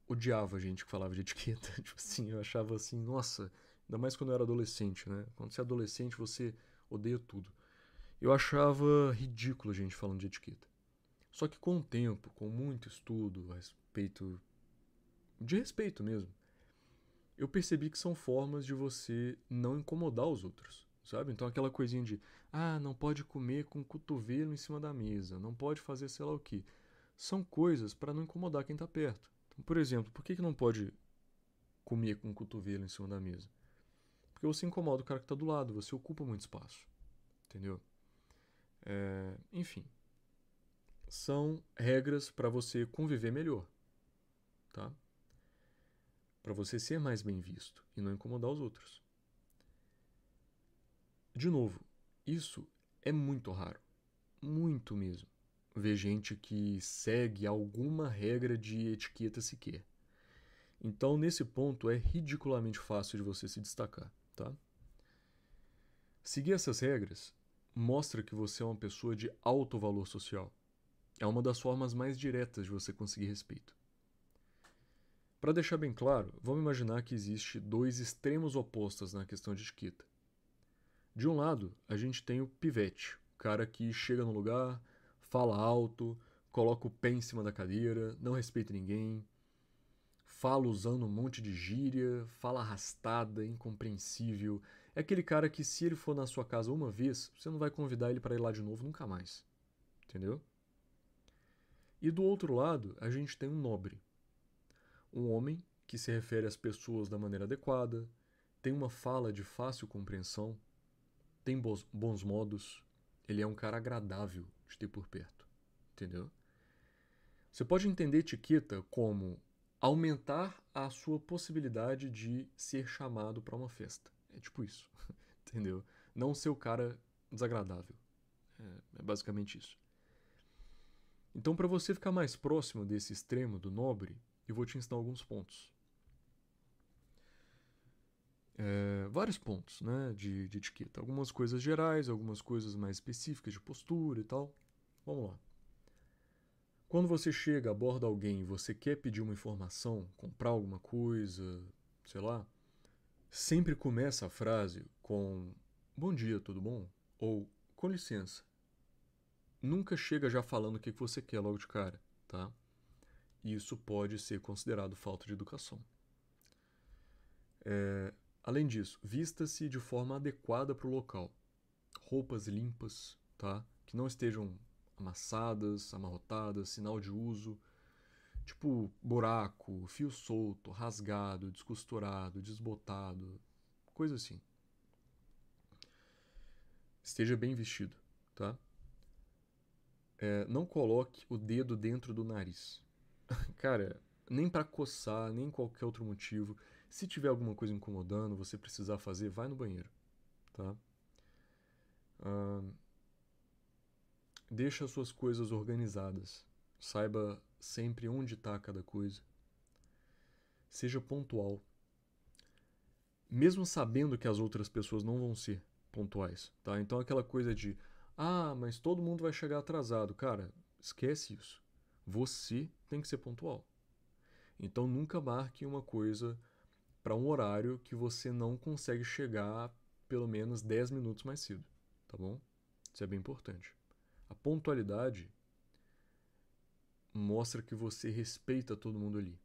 odiava gente que falava de etiqueta, tipo assim, eu achava assim, nossa, ainda mais quando eu era adolescente, né? Quando você é adolescente, você odeia tudo. Eu achava ridículo a gente falando de etiqueta. Só que com o tempo, com muito estudo a respeito, de respeito mesmo, eu percebi que são formas de você não incomodar os outros, sabe? Então aquela coisinha de, não pode comer com o cotovelo em cima da mesa, não pode fazer sei lá o que. São coisas para não incomodar quem tá perto. Então, por exemplo, por que não pode comer com o cotovelo em cima da mesa? Porque você incomoda o cara que tá do lado, você ocupa muito espaço, entendeu? Enfim, são regras para você conviver melhor, tá? Para você ser mais bem visto e não incomodar os outros. De novo, isso é muito raro, muito mesmo. Ver gente que segue alguma regra de etiqueta sequer. Então, nesse ponto, é ridiculamente fácil de você se destacar, tá? Seguir essas regras mostra que você é uma pessoa de alto valor social. É uma das formas mais diretas de você conseguir respeito. Para deixar bem claro, vamos imaginar que existe dois extremos opostos na questão de etiqueta. De um lado, a gente tem o pivete, o cara que chega no lugar, fala alto, coloca o pé em cima da cadeira, não respeita ninguém, fala usando um monte de gíria, fala arrastada, incompreensível, É aquele cara que, se ele for na sua casa uma vez, você não vai convidar ele para ir lá de novo nunca mais. Entendeu? E do outro lado, a gente tem um nobre. Um homem que se refere às pessoas da maneira adequada, tem uma fala de fácil compreensão, tem bons modos, ele é um cara agradável de ter por perto. Entendeu? Você pode entender etiqueta como aumentar a sua possibilidade de ser chamado para uma festa. É tipo isso. Entendeu? Não ser o cara desagradável. É basicamente isso. Então, para você ficar mais próximo desse extremo do nobre, eu vou te ensinar alguns pontos. Vários pontos, né, de etiqueta. Algumas coisas gerais, algumas coisas mais específicas de postura e tal. Vamos lá. Quando você chega, aborda alguém e você quer pedir uma informação, comprar alguma coisa, sei lá, sempre começa a frase com bom dia, tudo bom? Ou com licença. Nunca chega já falando o que você quer logo de cara, tá? Isso pode ser considerado falta de educação. Além disso, vista-se de forma adequada para o local. Roupas limpas, tá? Que não estejam amassadas, amarrotadas, sinal de uso, tipo buraco, fio solto, rasgado, descosturado, desbotado, coisa assim. Esteja bem vestido, tá? Não coloque o dedo dentro do nariz. Cara, nem para coçar, nem qualquer outro motivo. Se tiver alguma coisa incomodando, você precisar fazer, vai no banheiro, tá? Deixa as suas coisas organizadas. Saiba sempre onde está cada coisa. Seja pontual. Mesmo sabendo que as outras pessoas não vão ser pontuais, tá? Então aquela coisa de, mas todo mundo vai chegar atrasado. Cara, esquece isso. Você tem que ser pontual. Então nunca marque uma coisa para um horário que você não consegue chegar pelo menos 10 minutos mais cedo, tá bom? Isso é bem importante. A pontualidade mostra que você respeita todo mundo ali,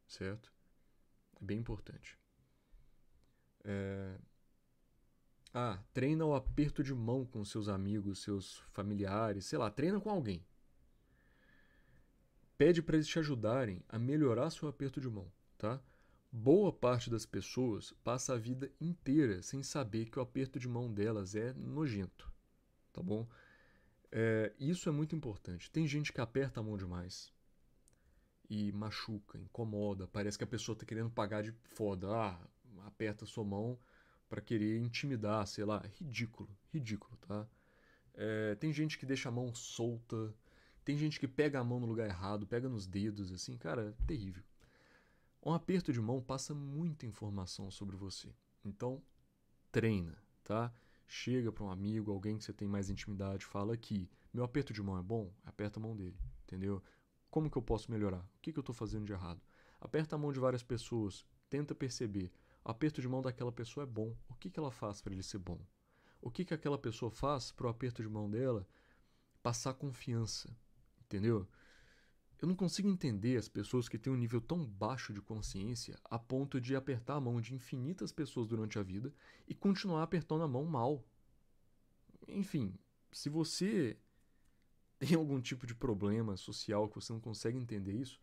certo? É bem importante. Treina o aperto de mão com seus amigos, seus familiares, sei lá, treina com alguém. Pede para eles te ajudarem a melhorar seu aperto de mão, tá? Boa parte das pessoas passa a vida inteira sem saber que o aperto de mão delas é nojento, tá bom? Isso é muito importante. Tem gente que aperta a mão demais e machuca, incomoda, parece que a pessoa tá querendo pagar de foda. Aperta a sua mão para querer intimidar, sei lá, ridículo, ridículo, tá? Tem gente que deixa a mão solta, tem gente que pega a mão no lugar errado, pega nos dedos, assim, cara, é terrível. Um aperto de mão passa muita informação sobre você. Então, treina, tá? Chega para um amigo, alguém que você tem mais intimidade, fala aqui, meu aperto de mão é bom? Aperta a mão dele, entendeu? Como que eu posso melhorar? O que eu estou fazendo de errado? Aperta a mão de várias pessoas, tenta perceber. O aperto de mão daquela pessoa é bom. O que ela faz para ele ser bom? O que aquela pessoa faz para o aperto de mão dela passar confiança, entendeu? Eu não consigo entender as pessoas que têm um nível tão baixo de consciência a ponto de apertar a mão de infinitas pessoas durante a vida e continuar apertando a mão mal. Enfim, se você tem algum tipo de problema social que você não consegue entender isso,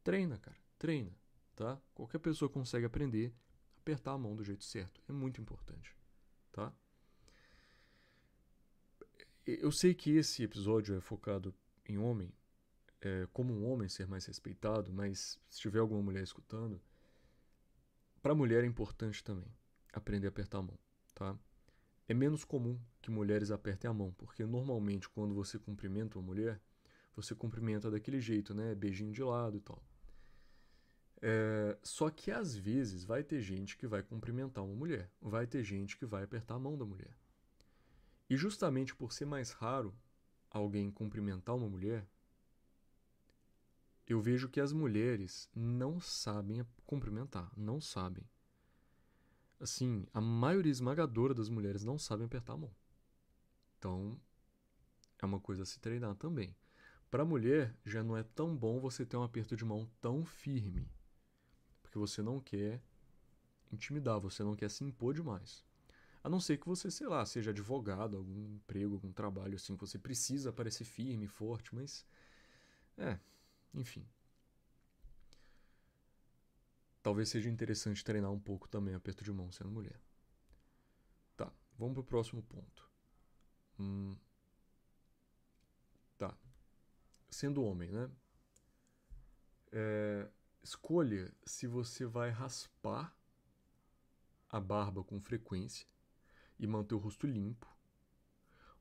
treina, cara, treina, tá? Qualquer pessoa consegue aprender a apertar a mão do jeito certo. É muito importante, tá? Eu sei que esse episódio é focado em homem, como um homem ser mais respeitado, mas se tiver alguma mulher escutando, para mulher é importante também aprender a apertar a mão, tá? É menos comum que mulheres apertem a mão, porque normalmente quando você cumprimenta uma mulher, você cumprimenta daquele jeito, né? Beijinho de lado e tal. Só que às vezes vai ter gente que vai cumprimentar uma mulher, vai ter gente que vai apertar a mão da mulher. E justamente por ser mais raro alguém cumprimentar uma mulher, eu vejo que as mulheres não sabem cumprimentar, não sabem. Assim, a maioria esmagadora das mulheres não sabem apertar a mão. Então, é uma coisa a se treinar também. Para a mulher, já não é tão bom você ter um aperto de mão tão firme, porque você não quer intimidar, você não quer se impor demais. A não ser que você, sei lá, seja advogado, algum emprego, algum trabalho assim, que você precisa parecer firme, forte, mas. Enfim. Talvez seja interessante treinar um pouco também aperto de mão sendo mulher. Tá, vamos pro próximo ponto. Tá. Sendo homem, né? Escolha se você vai raspar a barba com frequência e manter o rosto limpo,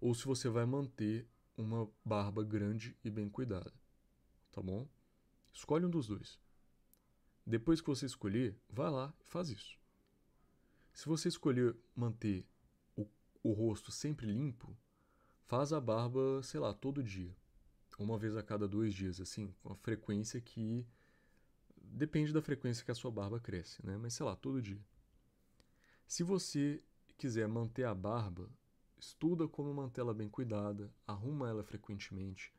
ou se você vai manter uma barba grande e bem cuidada, tá bom? Escolhe um dos dois. Depois que você escolher, vai lá e faz isso. Se você escolher manter o rosto sempre limpo, faz a barba, sei lá, todo dia. Uma vez a cada 2 dias, assim, com a frequência que... Depende da frequência que a sua barba cresce, né? Mas sei lá, todo dia. Se você quiser manter a barba, estuda como mantê-la bem cuidada, arruma ela frequentemente,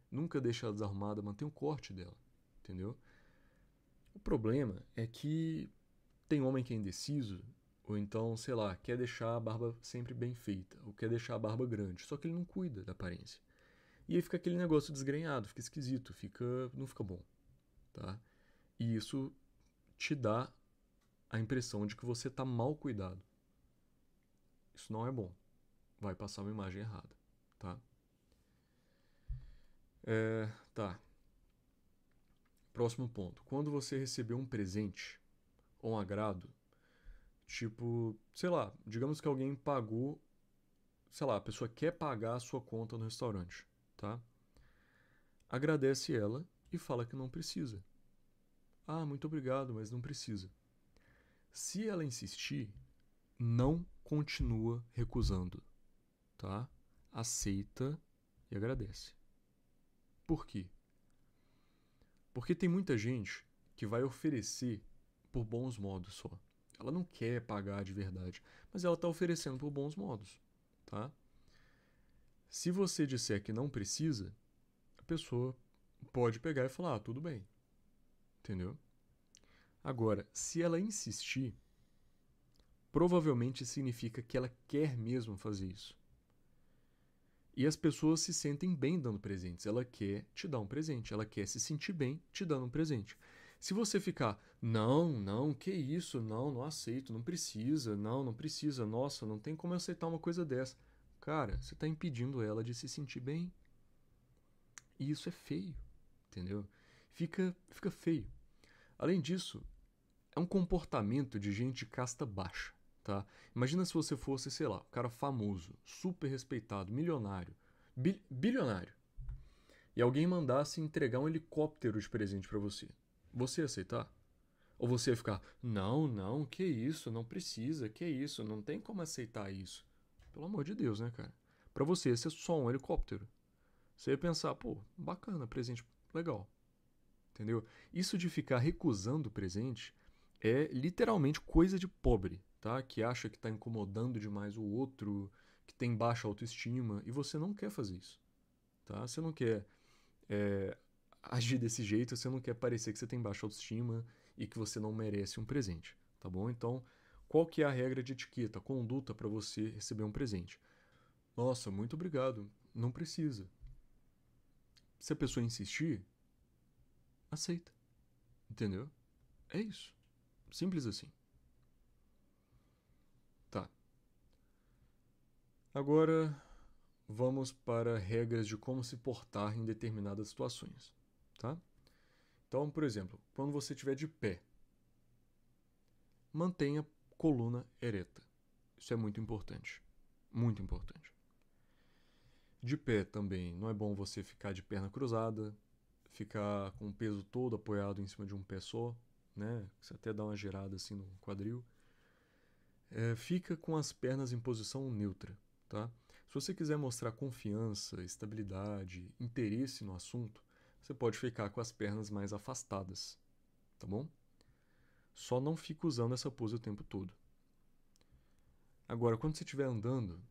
nunca deixa ela desarrumada, mantém o corte dela, entendeu? O problema é que tem homem que é indeciso, ou então, sei lá, quer deixar a barba sempre bem feita, ou quer deixar a barba grande, só que ele não cuida da aparência. E aí fica aquele negócio desgrenhado, fica esquisito, não fica bom, tá? E isso te dá a impressão de que você está mal cuidado. Isso não é bom. Vai passar uma imagem errada, tá? Tá. Próximo ponto. Quando você receber um presente ou um agrado, tipo, sei lá, digamos que alguém pagou, sei lá, a pessoa quer pagar a sua conta no restaurante, tá? Agradece ela e fala que não precisa. Ah, muito obrigado, mas não precisa. Se ela insistir, não continua recusando, tá? Aceita e agradece. Por quê? Porque tem muita gente que vai oferecer por bons modos só. Ela não quer pagar de verdade, mas ela está oferecendo por bons modos, tá? Se você disser que não precisa, a pessoa pode pegar e falar, ah, tudo bem, entendeu? Agora, se ela insistir, provavelmente significa que ela quer mesmo fazer isso. E as pessoas se sentem bem dando presentes. Ela quer te dar um presente. Ela quer se sentir bem te dando um presente. Se você ficar, não, que isso, não aceito, não precisa, não precisa, nossa, não tem como eu aceitar uma coisa dessa. Cara, você está impedindo ela de se sentir bem. E isso é feio, entendeu? Fica feio. Além disso, é um comportamento de gente casta baixa, tá? Imagina se você fosse, sei lá, um cara famoso, super respeitado, milionário, bilionário, e alguém mandasse entregar um helicóptero de presente pra você. Você ia aceitar? Ou você ia ficar, não, que isso, não precisa, que isso, não tem como aceitar isso. Pelo amor de Deus, né, cara? Pra você ia ser só um helicóptero. Você ia pensar, pô, bacana, presente legal. Entendeu? Isso de ficar recusando o presente é literalmente coisa de pobre, tá? Que acha que está incomodando demais o outro, que tem baixa autoestima, e você não quer fazer isso, tá? Você não quer agir desse jeito, você não quer parecer que você tem baixa autoestima e que você não merece um presente, tá bom? Então, qual que é a regra de etiqueta, conduta para você receber um presente? Nossa, muito obrigado, não precisa. Se a pessoa insistir, aceita, entendeu? É isso. Simples assim. Tá. Agora vamos para regras de como se portar em determinadas situações, tá? Então, por exemplo, quando você estiver de pé, mantenha a coluna ereta. Isso é muito importante. Muito importante. De pé também, não é bom você ficar de perna cruzada, ficar com o peso todo apoiado em cima de um pé só, né? Você até dá uma girada assim no quadril. Fica com as pernas em posição neutra, tá? Se você quiser mostrar confiança, estabilidade, interesse no assunto, você pode ficar com as pernas mais afastadas, tá bom? Só não fica usando essa pose o tempo todo. Agora, quando você estiver andando,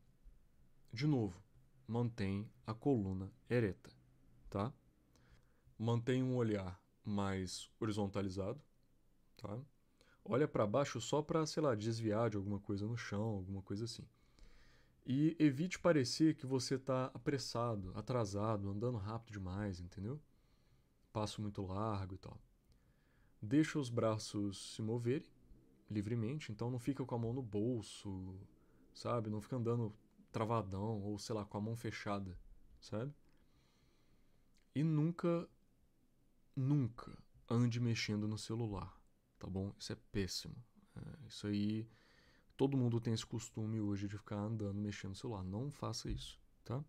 de novo, mantém a coluna ereta, tá? Mantenha um olhar mais horizontalizado, tá? Olha para baixo só para, sei lá, desviar de alguma coisa no chão, alguma coisa assim. E evite parecer que você está apressado, atrasado, andando rápido demais, entendeu? Passo muito largo e tal. Deixa os braços se moverem livremente, então não fica com a mão no bolso, sabe? Não fica andando travadão ou, sei lá, com a mão fechada, sabe? E nunca ande mexendo no celular, tá bom? Isso é péssimo. Isso aí, todo mundo tem esse costume hoje de ficar andando mexendo no celular. Não faça isso, tá?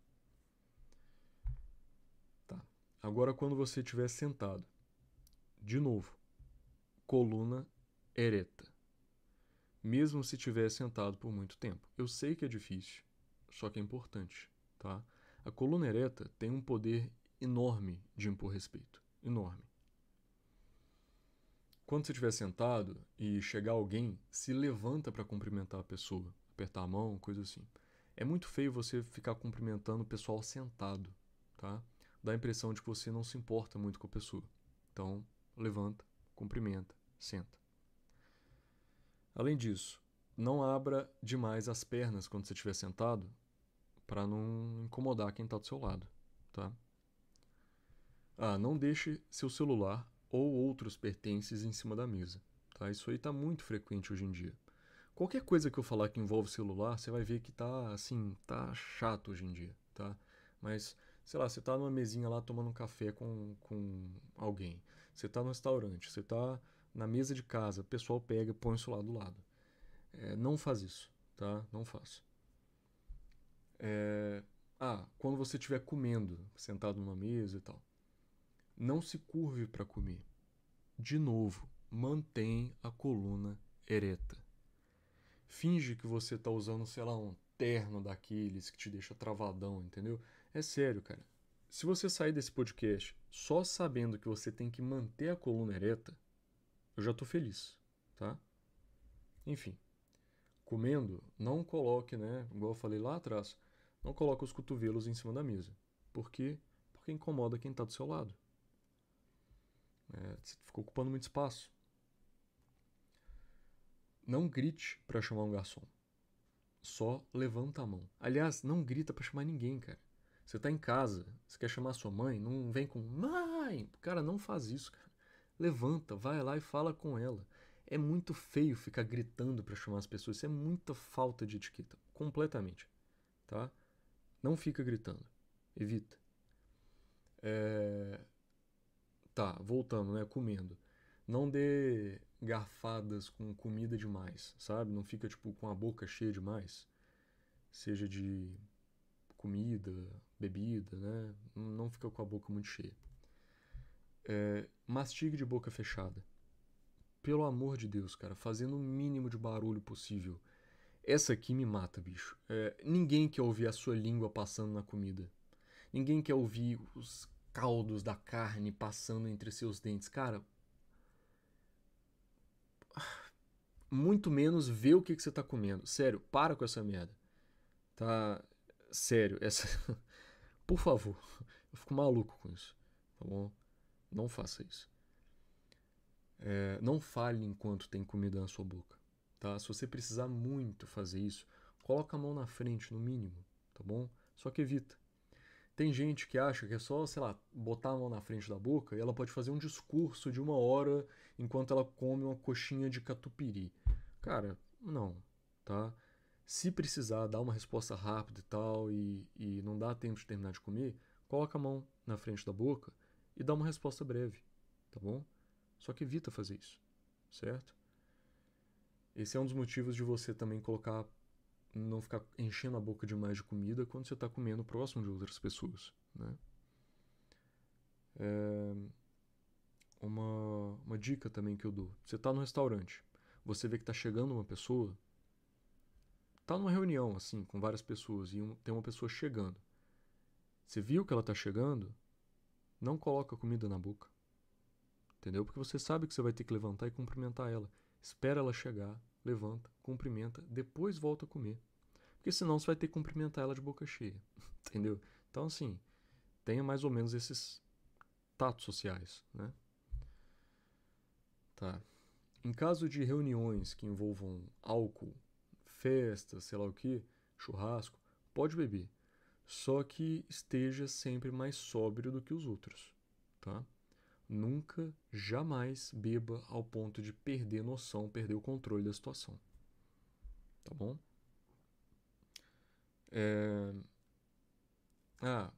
Tá. Agora, quando você estiver sentado, de novo, coluna ereta. Mesmo se estiver sentado por muito tempo. Eu sei que é difícil, só que é importante, tá? A coluna ereta tem um poder enorme de impor respeito. Enorme. Quando você estiver sentado e chegar alguém, se levanta para cumprimentar a pessoa, apertar a mão, coisa assim. É muito feio você ficar cumprimentando o pessoal sentado, tá? Dá a impressão de que você não se importa muito com a pessoa. Então, levanta, cumprimenta, senta. Além disso, não abra demais as pernas quando você estiver sentado, para não incomodar quem está do seu lado, tá? Não deixe seu celular ou outros pertences em cima da mesa, tá? Isso aí tá muito frequente hoje em dia. Qualquer coisa que eu falar que envolve celular, você vai ver que tá assim, tá chato hoje em dia, tá? Mas, sei lá, você tá numa mesinha lá tomando um café com alguém. Você tá no restaurante, você tá na mesa de casa, o pessoal pega e põe o celular do lado. Não faz isso, tá? Não faça. Quando você estiver comendo, sentado numa mesa e tal, não se curve para comer. De novo, mantém a coluna ereta. Finge que você tá usando, sei lá, um terno daqueles que te deixa travadão, entendeu? É sério, cara. Se você sair desse podcast só sabendo que você tem que manter a coluna ereta, eu já tô feliz, tá? Enfim, comendo, não coloque, né? Igual eu falei lá atrás, não coloque os cotovelos em cima da mesa. Por quê? Porque incomoda quem está do seu lado. Você ficou ocupando muito espaço. Não grite para chamar um garçom. Só levanta a mão. Aliás, não grita para chamar ninguém, cara. Você tá em casa, você quer chamar sua mãe, não vem com mãe. Cara, não faz isso, cara. Levanta, vai lá e fala com ela. É muito feio ficar gritando para chamar as pessoas. Isso é muita falta de etiqueta, completamente, tá? Não fica gritando. Evita. É... Tá, voltando, né? Comendo. Não dê garfadas com comida demais, sabe? Não fica, tipo, com a boca cheia demais. Seja de comida, bebida, né? Não fica com a boca muito cheia. Mastigue de boca fechada. Pelo amor de Deus, cara. Fazendo o mínimo de barulho possível. Essa aqui me mata, bicho. Ninguém quer ouvir a sua língua passando na comida. Ninguém quer ouvir os caldos da carne passando entre seus dentes. Cara, muito menos ver o que você tá comendo. Sério, para com essa merda. Tá. Sério, essa. Por favor. Eu fico maluco com isso. Tá bom? Não faça isso. Não fale enquanto tem comida na sua boca. Tá? Se você precisar muito fazer isso, coloca a mão na frente, no mínimo. Tá bom? Só que evita. Tem gente que acha que é só, sei lá, botar a mão na frente da boca e ela pode fazer um discurso de 1 hora enquanto ela come uma coxinha de catupiry. Cara, não, tá? Se precisar dar uma resposta rápida e tal e não dá tempo de terminar de comer, coloca a mão na frente da boca e dá uma resposta breve, tá bom? Só que evita fazer isso, certo? Esse é um dos motivos de você também colocar não ficar enchendo a boca demais de comida quando você está comendo próximo de outras pessoas, né? É uma dica também que eu dou. Você está no restaurante, você vê que está chegando uma pessoa, está numa reunião assim com várias pessoas e tem uma pessoa chegando. Você viu que ela está chegando? Não coloca a comida na boca, entendeu? Porque você sabe que você vai ter que levantar e cumprimentar ela. Espera ela chegar, levanta, cumprimenta, depois volta a comer. Porque senão você vai ter que cumprimentar ela de boca cheia, entendeu? Então, assim, tenha mais ou menos esses tatos sociais, né? Tá. Em caso de reuniões que envolvam álcool, festas, sei lá o que, churrasco, pode beber. Só que esteja sempre mais sóbrio do que os outros, tá? Nunca, jamais beba ao ponto de perder noção, perder o controle da situação, tá bom? É... Ah,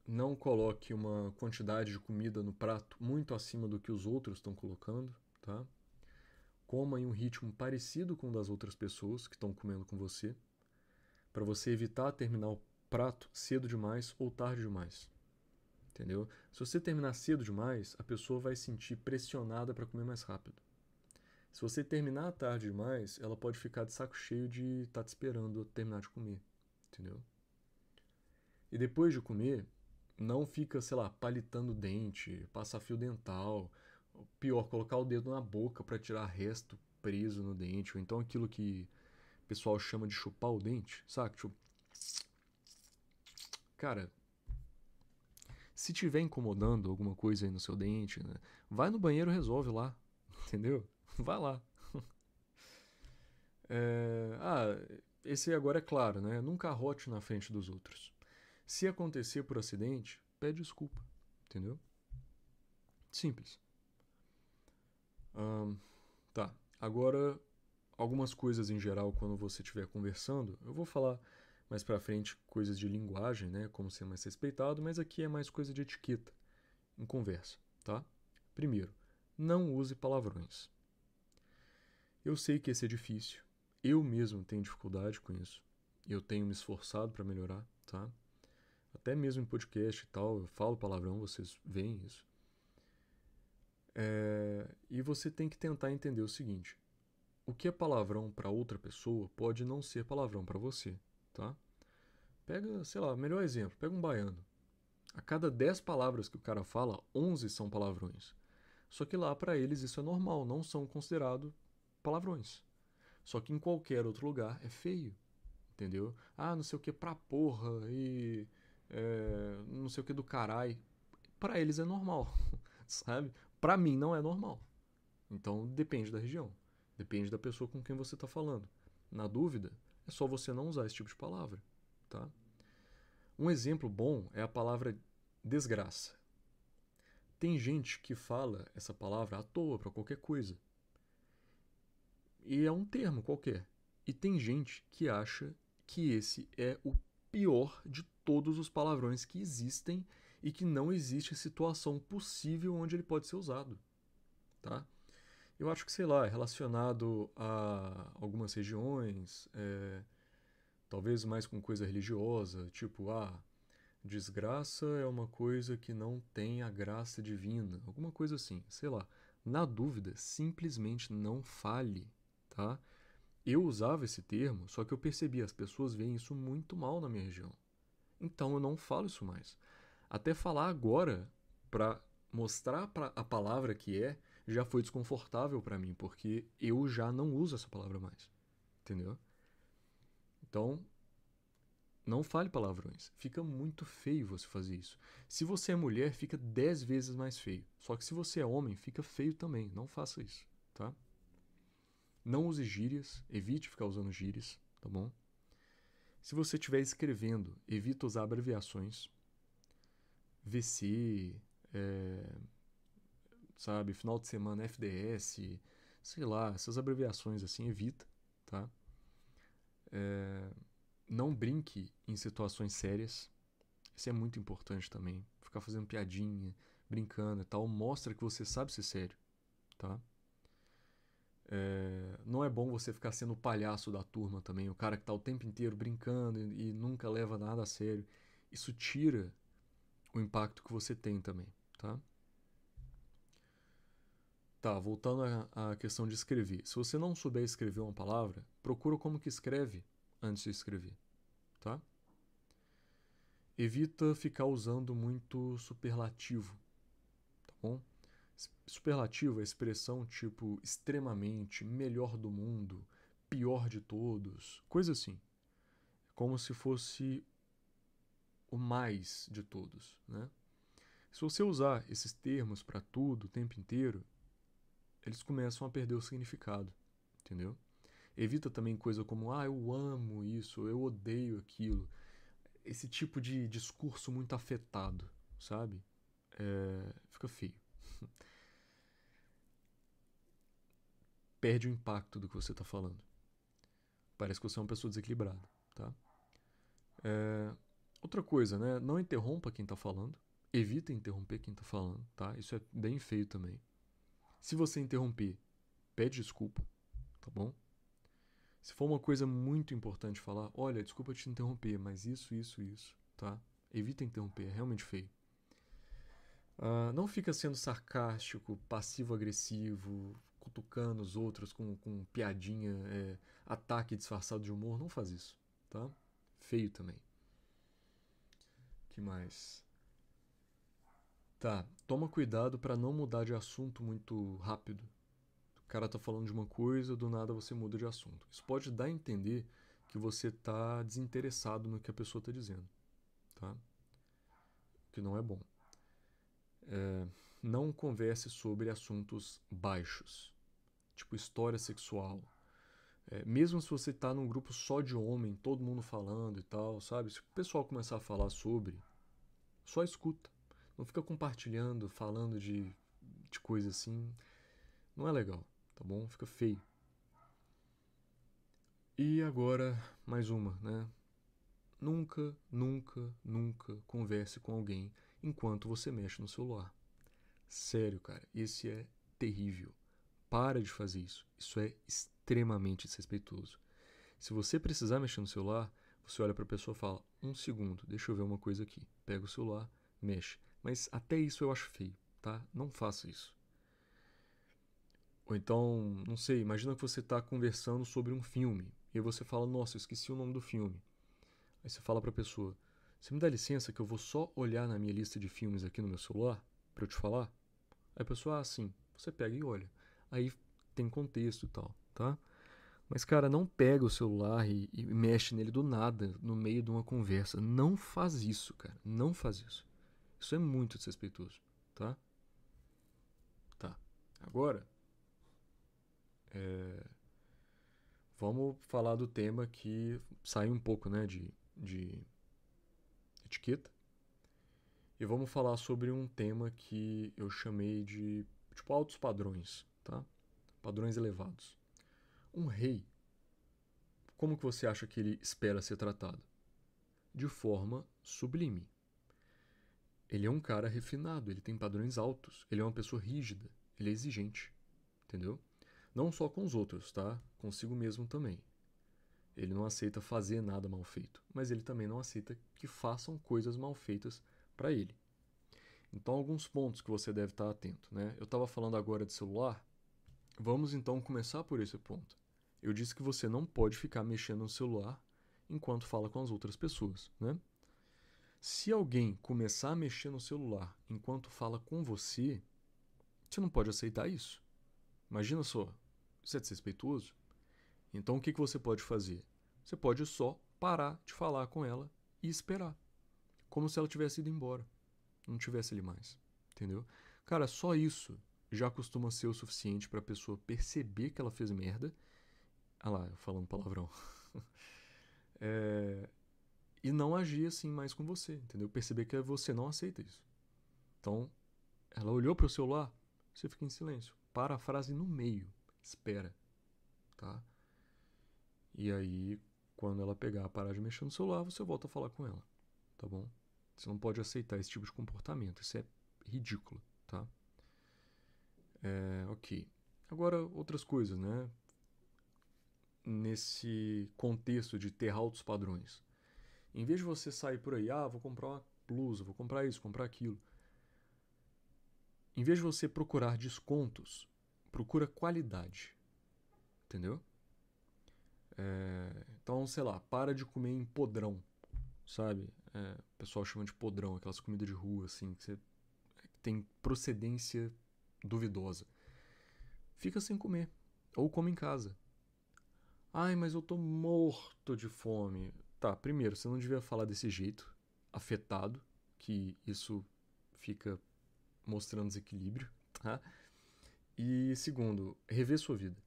não coloque uma quantidade de comida no prato muito acima do que os outros estão colocando, tá? Coma em um ritmo parecido com o das outras pessoas que estão comendo com você, para você evitar terminar o prato cedo demais ou tarde demais. Entendeu? Se você terminar cedo demais, a pessoa vai se sentir pressionada para comer mais rápido. Se você terminar tarde demais, ela pode ficar de saco cheio de estar te esperando terminar de comer. Entendeu? E depois de comer, não fica, sei lá, palitando o dente, passar fio dental. Pior, colocar o dedo na boca para tirar resto preso no dente. Ou então aquilo que o pessoal chama de chupar o dente, saca? Tipo, cara, se tiver incomodando alguma coisa aí no seu dente, né, vai no banheiro e resolve lá, entendeu? Vai lá. É, esse agora é claro, né? Nunca arrote na frente dos outros. Se acontecer por acidente, pede desculpa, entendeu? Simples. Ahn, tá. Agora, algumas coisas em geral quando você estiver conversando. Eu vou falar mais pra frente coisas de linguagem, né? Como ser mais respeitado, mas aqui é mais coisa de etiqueta em conversa, tá? Primeiro, não use palavrões. Eu sei que esse é difícil. Eu mesmo tenho dificuldade com isso. Eu tenho me esforçado para melhorar, tá? Até mesmo em podcast e tal, eu falo palavrão, vocês veem isso. E você tem que tentar entender o seguinte: o que é palavrão para outra pessoa pode não ser palavrão para você, tá? Pega, sei lá, melhor exemplo, pega um baiano. A cada 10 palavras que o cara fala, 11 são palavrões. Só que lá para eles isso é normal, não são considerados palavrões. Só que em qualquer outro lugar é feio, entendeu? Ah, não sei o que pra porra e não sei o que do carai. Pra eles é normal, sabe? Pra mim não é normal. Então depende da região, depende da pessoa com quem você tá falando. Na dúvida, é só você não usar esse tipo de palavra, tá? Um exemplo bom é a palavra desgraça. Tem gente que fala essa palavra à toa pra qualquer coisa. E é um termo qualquer. E tem gente que acha que esse é o pior de todos os palavrões que existem e que não existe situação possível onde ele pode ser usado, tá? Eu acho que, sei lá, é relacionado a algumas regiões, talvez mais com coisa religiosa, tipo, desgraça é uma coisa que não tem a graça divina, alguma coisa assim, sei lá. Na dúvida, simplesmente não fale, tá? Eu usava esse termo, só que eu percebi, as pessoas veem isso muito mal na minha região. Então eu não falo isso mais. Até falar agora, pra mostrar a palavra que é, já foi desconfortável pra mim, porque eu já não uso essa palavra mais. Entendeu? Então, não fale palavrões. Fica muito feio você fazer isso. Se você é mulher, fica 10 vezes mais feio. Só que se você é homem, fica feio também. Não faça isso, tá? Não use gírias, evite ficar usando gírias, tá bom? Se você estiver escrevendo, evita usar abreviações. VC, sabe, final de semana FDS, sei lá, essas abreviações assim, evita, tá? Não brinque em situações sérias. Isso é muito importante também. Ficar fazendo piadinha, brincando e tal, mostra que você sabe ser sério, tá? Não é bom você ficar sendo o palhaço da turma também, o cara que tá o tempo inteiro brincando e nunca leva nada a sério. Isso tira o impacto que você tem também, tá? Tá, voltando à questão de escrever. Se você não souber escrever uma palavra, procura como que escreve antes de escrever, tá? Evita ficar usando muito superlativo, tá bom? Superlativo é expressão tipo extremamente, melhor do mundo, pior de todos, coisa assim. Como se fosse o mais de todos, né? Se você usar esses termos para tudo o tempo inteiro, eles começam a perder o significado, entendeu? Evita também coisa como, eu amo isso, eu odeio aquilo. Esse tipo de discurso muito afetado, sabe? Fica feio. Perde o impacto do que você está falando. Parece que você é uma pessoa desequilibrada, tá? Outra coisa, né? Não interrompa quem está falando. Evita interromper quem está falando, tá? Isso é bem feio também. Se você interromper, pede desculpa, tá bom? Se for uma coisa muito importante falar, olha, desculpa te interromper, mas isso, tá? Evita interromper, é realmente feio. Não fica sendo sarcástico, passivo-agressivo, cutucando os outros com piadinha, ataque disfarçado de humor. Não faz isso, tá? Feio também. Que mais? Tá, toma cuidado para não mudar de assunto muito rápido. O cara tá falando de uma coisa, do nada você muda de assunto. Isso pode dar a entender que você tá desinteressado no que a pessoa tá dizendo, tá? Que não é bom. Não converse sobre assuntos baixos, tipo história sexual. Mesmo se você tá num grupo só de homem, todo mundo falando e tal, sabe? Se o pessoal começar a falar sobre, só escuta. Não fica compartilhando, falando de coisa assim. Não é legal, tá bom? Fica feio. E agora, mais uma, né? Nunca, nunca, nunca converse com alguém enquanto você mexe no celular. Sério, cara, esse é terrível. Para de fazer isso. Isso é extremamente desrespeitoso. Se você precisar mexer no celular, você olha para a pessoa e fala: um segundo, deixa eu ver uma coisa aqui. Pega o celular, mexe. Mas até isso eu acho feio, tá? Não faça isso. Ou então, não sei, imagina que você está conversando sobre um filme e aí você fala: nossa, eu esqueci o nome do filme. Aí você fala para a pessoa: você me dá licença que eu vou só olhar na minha lista de filmes aqui no meu celular para eu te falar? Aí a pessoa: sim. Você pega e olha. Aí tem contexto e tal, tá? Mas, cara, não pega o celular e mexe nele do nada, no meio de uma conversa. Não faz isso, cara. Não faz isso. Isso é muito desrespeitoso, tá? Tá. Agora, vamos falar do tema que sai um pouco, né, de etiqueta. E vamos falar sobre um tema que eu chamei de, tipo, altos padrões, tá? Padrões elevados. Um rei, como que você acha que ele espera ser tratado? De forma sublime. Ele é um cara refinado, ele tem padrões altos, ele é uma pessoa rígida, ele é exigente, entendeu? Não só com os outros, tá? Consigo mesmo também. Ele não aceita fazer nada mal feito, mas ele também não aceita que façam coisas mal feitas para ele. Então, alguns pontos que você deve estar atento, né? Eu estava falando agora de celular, vamos então começar por esse ponto. Eu disse que você não pode ficar mexendo no celular enquanto fala com as outras pessoas, né? Se alguém começar a mexer no celular enquanto fala com você, você não pode aceitar isso. Imagina só, isso é desrespeituoso. Então o que você pode fazer? Você pode só parar de falar com ela e esperar. Como se ela tivesse ido embora. Não tivesse ali mais. Entendeu? Cara, só isso já costuma ser o suficiente para a pessoa perceber que ela fez merda. Ah lá, falando palavrão. E não agir assim mais com você, entendeu? Perceber que você não aceita isso. Então, ela olhou para o celular, você fica em silêncio. Para a frase no meio. Espera, tá? E aí, quando ela pegar, parar de mexer no celular, você volta a falar com ela, tá bom? Você não pode aceitar esse tipo de comportamento. Isso é ridículo, tá? Ok. Agora, outras coisas, né? Nesse contexto de ter altos padrões. Em vez de você sair por aí, vou comprar uma blusa, vou comprar isso, comprar aquilo. Em vez de você procurar descontos, procura qualidade. Entendeu? Então, sei lá, para de comer em podrão, sabe? O pessoal chama de podrão, aquelas comidas de rua, assim, que tem procedência duvidosa. Fica sem comer. Ou come em casa. Ai, mas eu tô morto de fome. Tá, primeiro, você não devia falar desse jeito, afetado, que isso fica mostrando desequilíbrio, tá? E segundo, rever sua vida.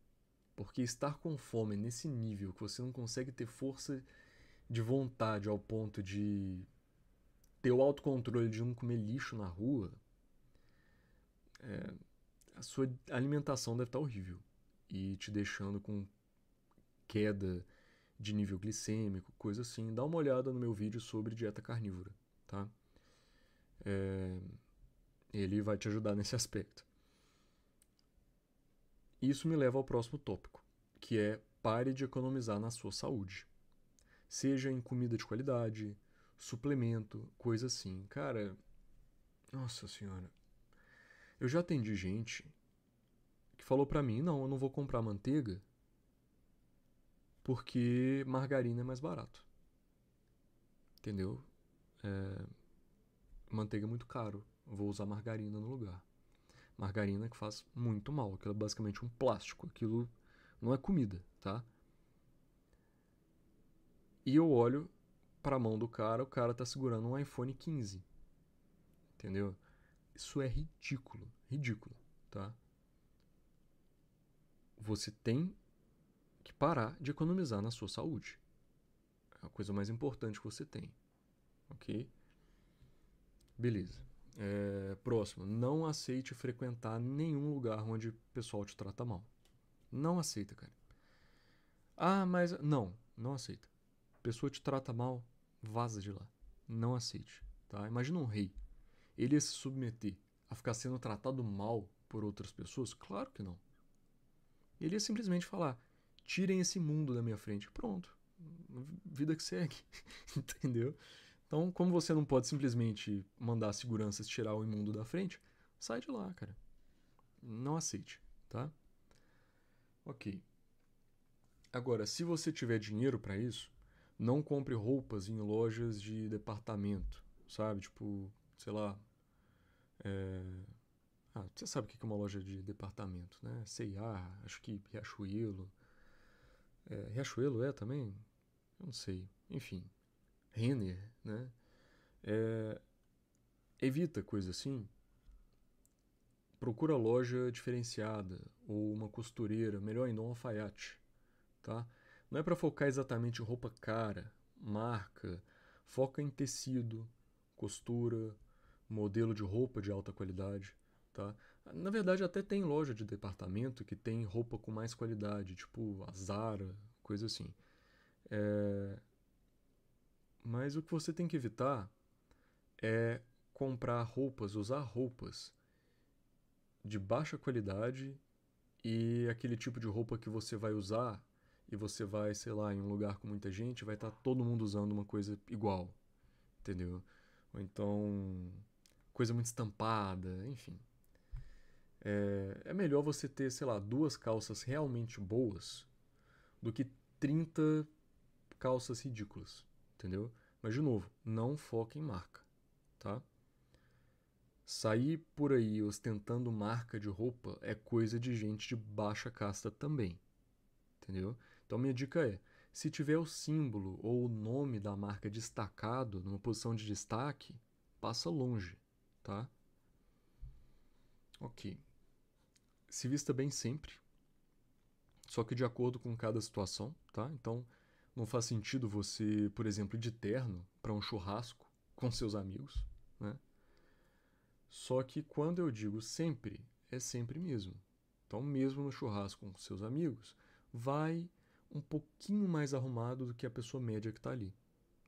Porque estar com fome nesse nível que você não consegue ter força de vontade ao ponto de ter o autocontrole de não comer lixo na rua, a sua alimentação deve estar horrível e te deixando com queda de nível glicêmico, coisa assim. Dá uma olhada no meu vídeo sobre dieta carnívora, tá? Ele vai te ajudar nesse aspecto. Isso me leva ao próximo tópico, que é pare de economizar na sua saúde. Seja em comida de qualidade, suplemento, coisa assim. Cara, nossa senhora. Eu já atendi gente que falou pra mim, não, eu não vou comprar manteiga porque margarina é mais barato. Entendeu? Manteiga é muito caro. Vou usar margarina no lugar. Margarina que faz muito mal. Aquilo é basicamente um plástico. Aquilo não é comida, tá? E eu olho pra mão do cara, o cara tá segurando um iPhone 15. Entendeu? Isso é ridículo. Ridículo, tá? Você tem que parar de economizar na sua saúde. É a coisa mais importante que você tem. Ok? Beleza. Próximo. Não aceite frequentar nenhum lugar onde o pessoal te trata mal. Não aceita, cara. Ah, mas. Não, não aceita. Pessoa te trata mal, vaza de lá. Não aceite. Tá? Imagina um rei. Ele ia se submeter a ficar sendo tratado mal por outras pessoas? Claro que não. Ele ia simplesmente falar: tirem esse mundo da minha frente. Pronto. Vida que segue. Entendeu? Então, como você não pode simplesmente mandar seguranças tirar o imundo da frente, sai de lá, cara. Não aceite, tá? Ok. Agora, se você tiver dinheiro para isso, não compre roupas em lojas de departamento, sabe? Tipo, sei lá. É... você sabe o que é uma loja de departamento, né? C&A, acho que Riachuelo. Riachuelo é também? Eu não sei. Enfim, Renner, né? Evita coisa assim. Procura loja diferenciada ou uma costureira, melhor ainda um alfaiate, tá? Não é para focar exatamente em roupa cara, marca, foca em tecido, costura, modelo de roupa de alta qualidade, tá? Na verdade até tem loja de departamento que tem roupa com mais qualidade, tipo a Zara, coisa assim. Mas o que você tem que evitar é comprar roupas, usar roupas de baixa qualidade e aquele tipo de roupa que você vai usar e você vai, sei lá, em um lugar com muita gente, vai estar todo mundo usando uma coisa igual, entendeu? Ou então, coisa muito estampada, enfim. É melhor você ter, sei lá, duas calças realmente boas do que 30 calças ridículas, entendeu? Mas, de novo, não foca em marca, tá? Sair por aí ostentando marca de roupa é coisa de gente de baixa casta também, entendeu? Então minha dica é, se tiver o símbolo ou o nome da marca destacado numa posição de destaque, passa longe, tá? Ok. Se vista bem sempre, só que de acordo com cada situação, tá? Então não faz sentido você, por exemplo, ir de terno para um churrasco com seus amigos, né? Só que quando eu digo sempre, é sempre mesmo. Então, mesmo no churrasco com seus amigos, vai um pouquinho mais arrumado do que a pessoa média que está ali,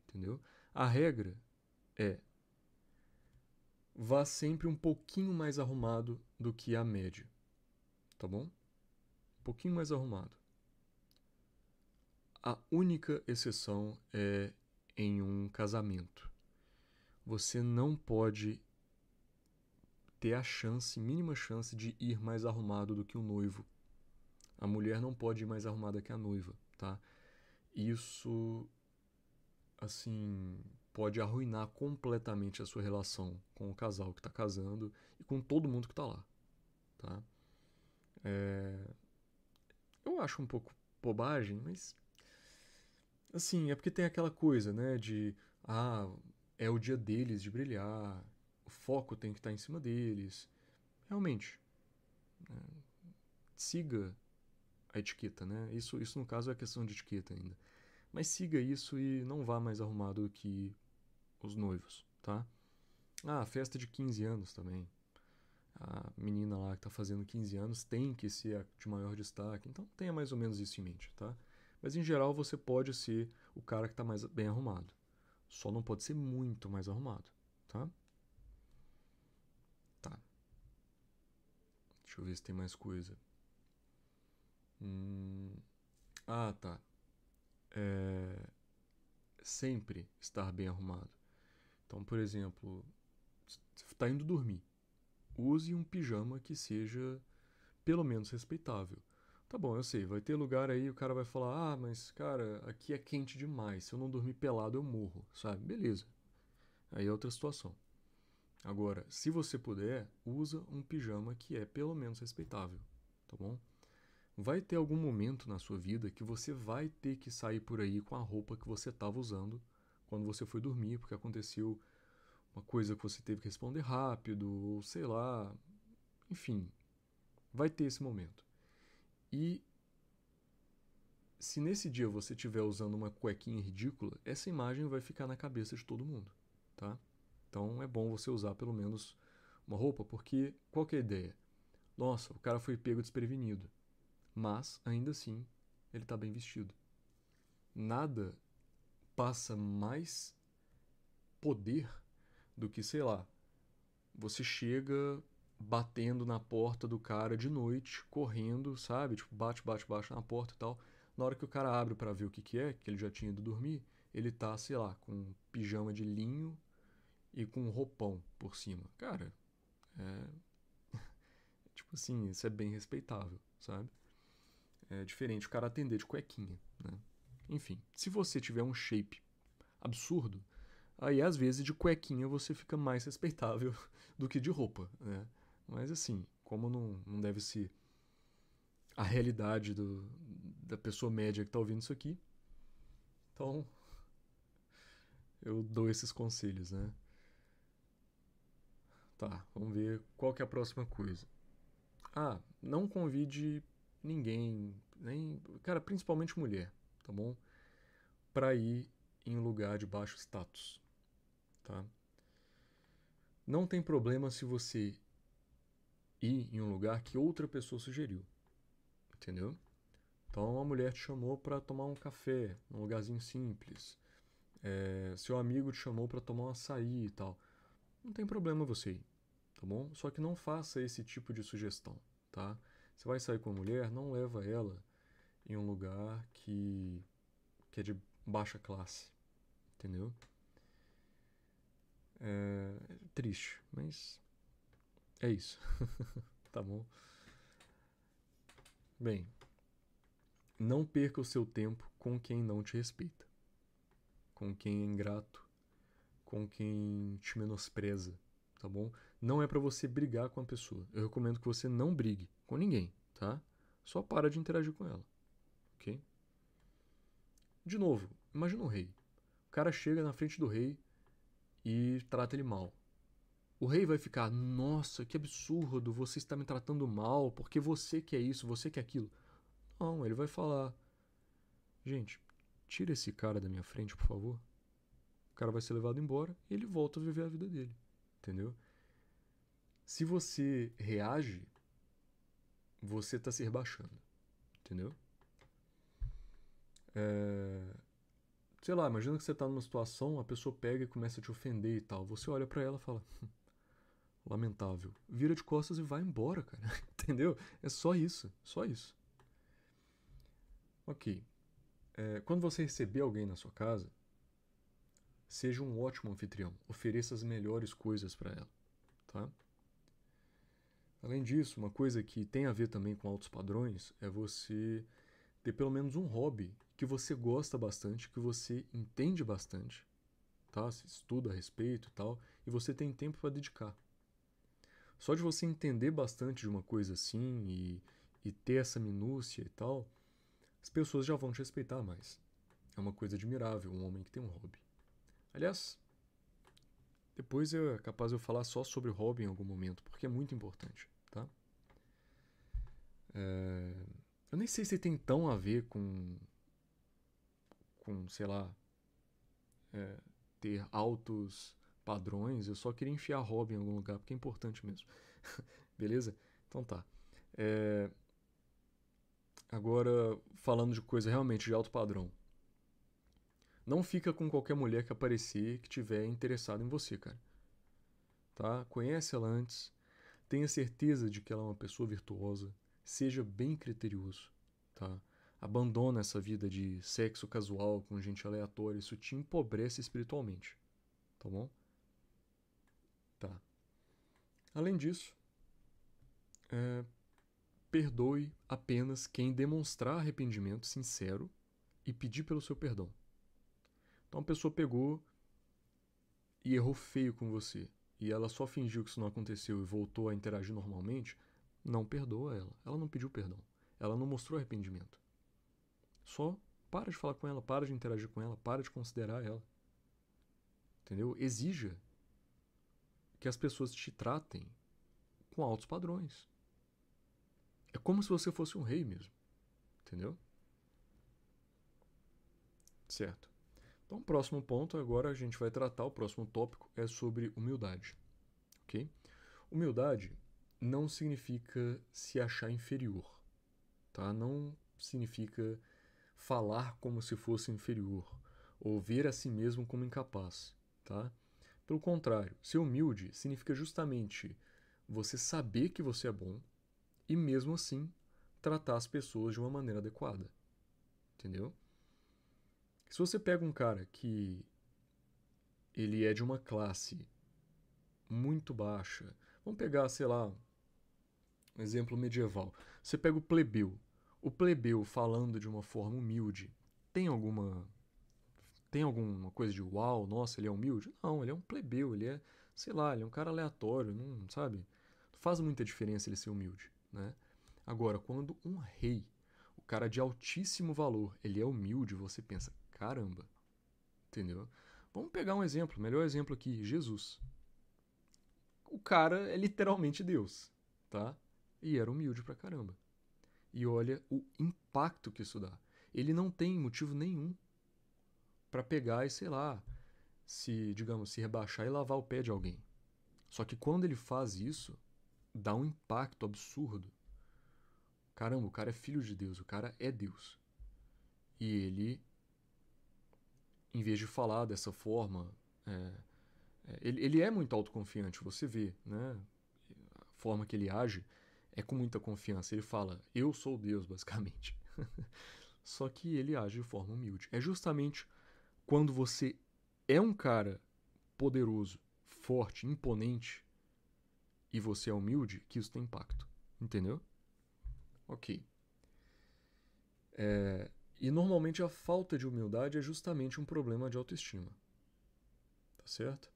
entendeu? A regra é vá sempre um pouquinho mais arrumado do que a média, tá bom? Um pouquinho mais arrumado. A única exceção é em um casamento. Você não pode ter a chance, mínima chance de ir mais arrumado do que o noivo. A mulher não pode ir mais arrumada que a noiva, tá? Isso, assim, pode arruinar completamente a sua relação com o casal que está casando e com todo mundo que está lá, tá? Eu acho um pouco bobagem, mas assim, é porque tem aquela coisa, né, de é o dia deles de brilhar, o foco tem que estar em cima deles. Realmente, siga a etiqueta, né? Isso no caso é questão de etiqueta ainda. Mas siga isso e não vá mais arrumado do que os noivos, tá? Ah, festa de 15 anos também. A menina lá que tá fazendo 15 anos tem que ser a de maior destaque. Então tenha mais ou menos isso em mente, tá? Mas em geral você pode ser o cara que tá mais bem arrumado. Só não pode ser muito mais arrumado, tá? Tá. Deixa eu ver se tem mais coisa. Ah, tá. Sempre estar bem arrumado. Então, por exemplo, você tá indo dormir. Use um pijama que seja pelo menos respeitável. Tá bom, eu sei, vai ter lugar aí, o cara vai falar: ah, mas cara, aqui é quente demais, se eu não dormir pelado eu morro, sabe? Beleza. Aí é outra situação. Agora, se você puder, usa um pijama que é pelo menos respeitável, tá bom? Vai ter algum momento na sua vida que você vai ter que sair por aí com a roupa que você estava usando quando você foi dormir, porque aconteceu uma coisa que você teve que responder rápido, ou sei lá, enfim, vai ter esse momento. E se nesse dia você estiver usando uma cuequinha ridícula, essa imagem vai ficar na cabeça de todo mundo, tá? Então é bom você usar pelo menos uma roupa, porque qual que é a ideia? Nossa, o cara foi pego desprevenido, mas ainda assim ele está bem vestido. Nada passa mais poder do que, sei lá, você chega batendo na porta do cara de noite, correndo, sabe? Tipo, bate na porta e tal. Na hora que o cara abre para ver o que é, que ele já tinha ido dormir, ele tá, sei lá, com um pijama de linho e com um roupão por cima. Cara, é. Tipo assim, isso é bem respeitável, sabe? É diferente o cara atender de cuequinha, né? Enfim, se você tiver um shape absurdo, aí às vezes de cuequinha você fica mais respeitável do que de roupa, né? Mas assim, como não deve ser a realidade da pessoa média que tá ouvindo isso aqui, então eu dou esses conselhos, né? Tá, vamos ver qual que é a próxima coisa. Ah, não convide ninguém, nem, cara, principalmente mulher, tá bom? Pra ir em um lugar de baixo status, tá? Não tem problema se você ir em um lugar que outra pessoa sugeriu, entendeu? Então a mulher te chamou para tomar um café, num lugarzinho simples. Seu amigo te chamou para tomar um açaí e tal. Não tem problema você ir, tá bom? Só que não faça esse tipo de sugestão, tá? Você vai sair com a mulher, não leva ela em um lugar que é de baixa classe, entendeu? É triste, mas é isso, tá bom? Bem, não perca o seu tempo com quem não te respeita, com quem é ingrato, com quem te menospreza, tá bom? Não é pra você brigar com a pessoa. Eu recomendo que você não brigue com ninguém, tá? Só para de interagir com ela, ok? De novo, imagina um rei. O cara chega na frente do rei e trata ele mal. O rei vai ficar: nossa, que absurdo, você está me tratando mal, porque você quer isso, você quer aquilo. Não, ele vai falar: gente, tira esse cara da minha frente, por favor. O cara vai ser levado embora e ele volta a viver a vida dele, entendeu? Se você reage, você está se rebaixando, entendeu? Sei lá, imagina que você está numa situação, a pessoa pega e começa a te ofender e tal. Você olha pra ela e fala: lamentável. Vira de costas e vai embora, cara. Entendeu? É só isso, só isso. Ok. Quando você receber alguém na sua casa, seja um ótimo anfitrião. Ofereça as melhores coisas pra ela, tá? Além disso, uma coisa que tem a ver também com altos padrões é você ter pelo menos um hobby que você gosta bastante, que você entende bastante, tá? Você estuda a respeito e tal, e você tem tempo para dedicar. Só de você entender bastante de uma coisa assim e ter essa minúcia e tal, as pessoas já vão te respeitar mais. É uma coisa admirável, um homem que tem um hobby. Aliás, depois é capaz de eu falar só sobre hobby em algum momento, porque é muito importante, tá? Eu nem sei se tem tão a ver sei lá, ter altos padrões. Eu só queria enfiar hobby em algum lugar, porque é importante mesmo. Beleza? Então tá. É, Agora, falando de coisa realmente de alto padrão. Não fica com qualquer mulher que aparecer que tiver interessado em você, cara. Tá? Conhece ela antes. Tenha certeza de que ela é uma pessoa virtuosa. Seja bem criterioso, tá? Abandona essa vida de sexo casual com gente aleatória. Isso te empobrece espiritualmente, tá bom? Tá. Além disso, perdoe apenas quem demonstrar arrependimento sincero e pedir pelo seu perdão. Então a pessoa pegou e errou feio com você, e ela só fingiu que isso não aconteceu e voltou a interagir normalmente, não perdoa ela. Ela não pediu perdão. Ela não mostrou arrependimento. Só para de falar com ela, para de interagir com ela, para de considerar ela. Entendeu? Exija que as pessoas te tratem com altos padrões. É como se você fosse um rei mesmo. Entendeu? Certo. Então, o próximo ponto, agora a gente vai tratar, o próximo tópico é sobre humildade. Ok? Humildade não significa se achar inferior, tá? Não significa falar como se fosse inferior ou ver a si mesmo como incapaz, tá? Pelo contrário, ser humilde significa justamente você saber que você é bom e mesmo assim tratar as pessoas de uma maneira adequada, entendeu? Se você pega um cara que ele é de uma classe muito baixa, vamos pegar, sei lá, um exemplo medieval. Você pega o plebeu. O plebeu falando de uma forma humilde, tem alguma tem alguma coisa de uau, nossa, ele é humilde? Não, ele é um plebeu, ele é, sei lá, ele é um cara aleatório, não, sabe? Não faz muita diferença ele ser humilde, né? Agora, quando um rei, o cara de altíssimo valor, ele é humilde, você pensa, caramba, entendeu? Vamos pegar um exemplo, melhor exemplo aqui, Jesus. O cara é literalmente Deus, tá? E era humilde pra caramba. E olha o impacto que isso dá. Ele não tem motivo nenhum pra pegar e, sei lá, se, digamos, se rebaixar e lavar o pé de alguém. Só que quando ele faz isso, dá um impacto absurdo. Caramba, o cara é filho de Deus, o cara é Deus. E ele, em vez de falar dessa forma, é, ele é muito autoconfiante, você vê, né? A forma que ele age é com muita confiança. Ele fala, eu sou Deus, basicamente. Só que ele age de forma humilde. É justamente quando você é um cara poderoso, forte, imponente e você é humilde que isso tem impacto. Entendeu? Ok. E normalmente a falta de humildade é justamente um problema de autoestima. Tá certo?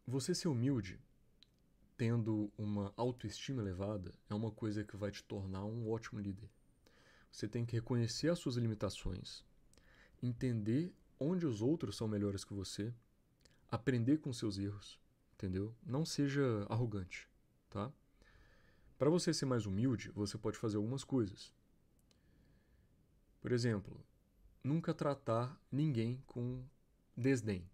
Você ser humilde, tendo uma autoestima elevada, é uma coisa que vai te tornar um ótimo líder. Você tem que reconhecer as suas limitações, entender onde os outros são melhores que você, aprender com seus erros, entendeu? Não seja arrogante, tá? Para você ser mais humilde, você pode fazer algumas coisas. Por exemplo, nunca tratar ninguém com desdém,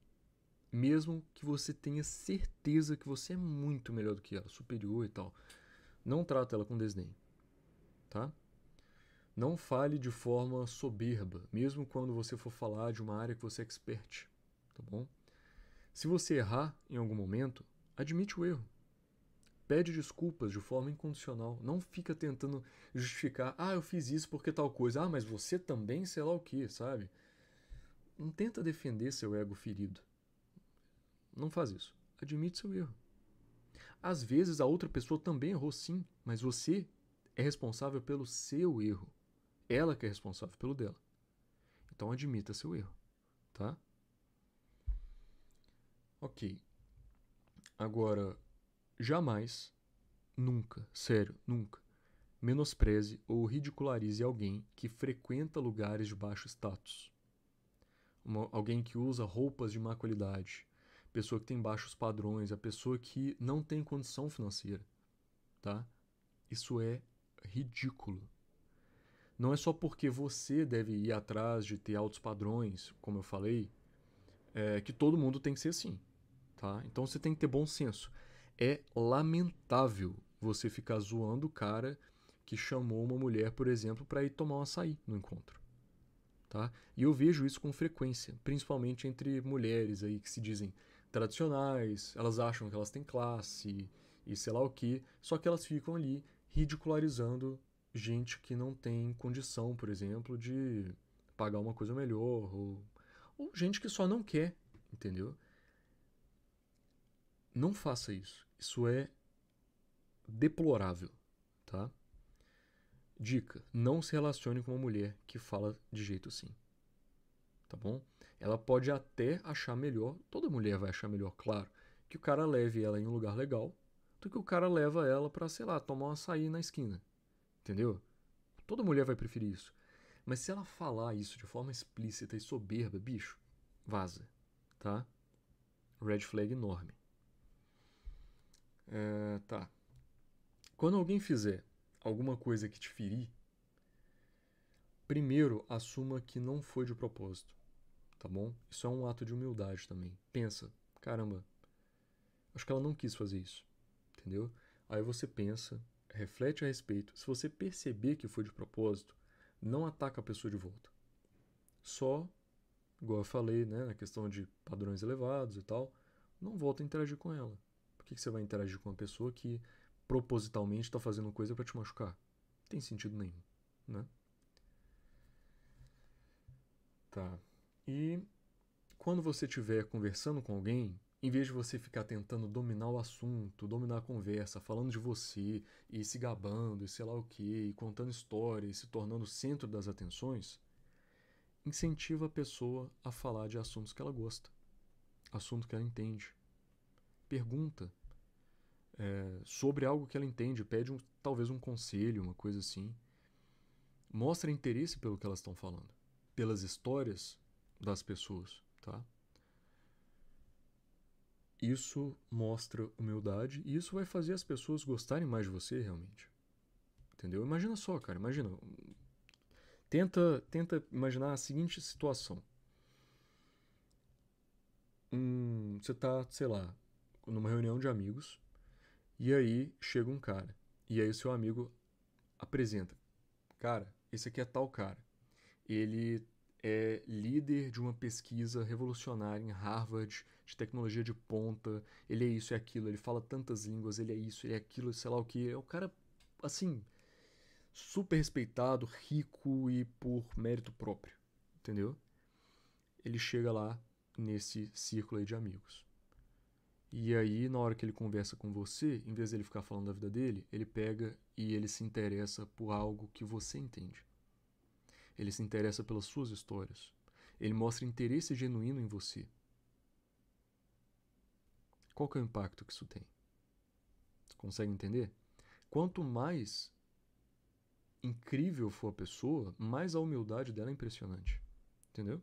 mesmo que você tenha certeza que você é muito melhor do que ela, superior e tal. Não trata ela com desdém, tá? Não fale de forma soberba, mesmo quando você for falar de uma área que você é expert, tá bom? Se você errar em algum momento, admite o erro. Pede desculpas de forma incondicional. Não fica tentando justificar, eu fiz isso porque tal coisa. Mas você também, sei lá o que, sabe? Não tenta defender seu ego ferido. Não faz isso. Admite seu erro. Às vezes a outra pessoa também errou sim, mas você é responsável pelo seu erro. Ela que é responsável pelo dela. Então admita seu erro, tá? Ok. Agora, jamais, nunca, sério, nunca, menospreze ou ridicularize alguém que frequenta lugares de baixo status. Alguém que usa roupas de má qualidade, pessoa que tem baixos padrões, a pessoa que não tem condição financeira, tá? Isso é ridículo. Não é só porque você deve ir atrás de ter altos padrões, como eu falei, que todo mundo tem que ser assim, tá? Então você tem que ter bom senso. É lamentável você ficar zoando o cara que chamou uma mulher, por exemplo, para ir tomar um açaí no encontro, tá? E eu vejo isso com frequência, principalmente entre mulheres aí que se dizem tradicionais, elas acham que elas têm classe e sei lá o que, só que elas ficam ali ridicularizando gente que não tem condição, por exemplo, de pagar uma coisa melhor, ou gente que só não quer, entendeu? Não faça isso. Isso é deplorável, tá? Dica: não se relacione com uma mulher que fala de jeito assim, tá bom? Ela pode até achar melhor, toda mulher vai achar melhor, claro, que o cara leve ela em um lugar legal, do que o cara leva ela pra, sei lá, tomar um açaí na esquina, entendeu? Toda mulher vai preferir isso. Mas se ela falar isso de forma explícita e soberba, bicho, vaza, tá? Red flag enorme. Tá. Quando alguém fizer alguma coisa que te ferir, primeiro assuma que não foi de propósito, tá bom? Isso é um ato de humildade também. Pensa, caramba, acho que ela não quis fazer isso, entendeu? Aí você pensa, reflete a respeito. Se você perceber que foi de propósito, não ataca a pessoa de volta. Só, igual eu falei, né, na questão de padrões elevados e tal, não volta a interagir com ela. Por que você vai interagir com uma pessoa que propositalmente está fazendo coisa para te machucar? Não tem sentido nenhum, né? Tá. E quando você estiver conversando com alguém, em vez de você ficar tentando dominar o assunto, dominar a conversa, falando de você e se gabando e sei lá o que, e contando histórias, e se tornando o centro das atenções, incentiva a pessoa a falar de assuntos que ela gosta, assunto que ela entende. Pergunta sobre algo que ela entende, pede talvez um conselho, uma coisa assim. Mostra interesse pelo que elas estão falando, pelas histórias das pessoas, tá? Isso mostra humildade e isso vai fazer as pessoas gostarem mais de você realmente. Entendeu? Imagina só, cara, imagina. Tenta imaginar a seguinte situação. Você tá, sei lá, numa reunião de amigos e aí chega um cara. E aí o seu amigo apresenta. Cara, esse aqui é tal cara. Ele é líder de uma pesquisa revolucionária em Harvard, de tecnologia de ponta. Ele é isso e aquilo, ele fala tantas línguas, ele é isso, ele é aquilo, sei lá o que. É um cara, assim, super respeitado, rico e por mérito próprio, entendeu? Ele chega lá nesse círculo aí de amigos. E aí, na hora que ele conversa com você, em vez de ele ficar falando da vida dele, ele pega e ele se interessa por algo que você entende. Ele se interessa pelas suas histórias. Ele mostra interesse genuíno em você. Qual que é o impacto que isso tem? Consegue entender? Quanto mais incrível for a pessoa, mais a humildade dela é impressionante. Entendeu?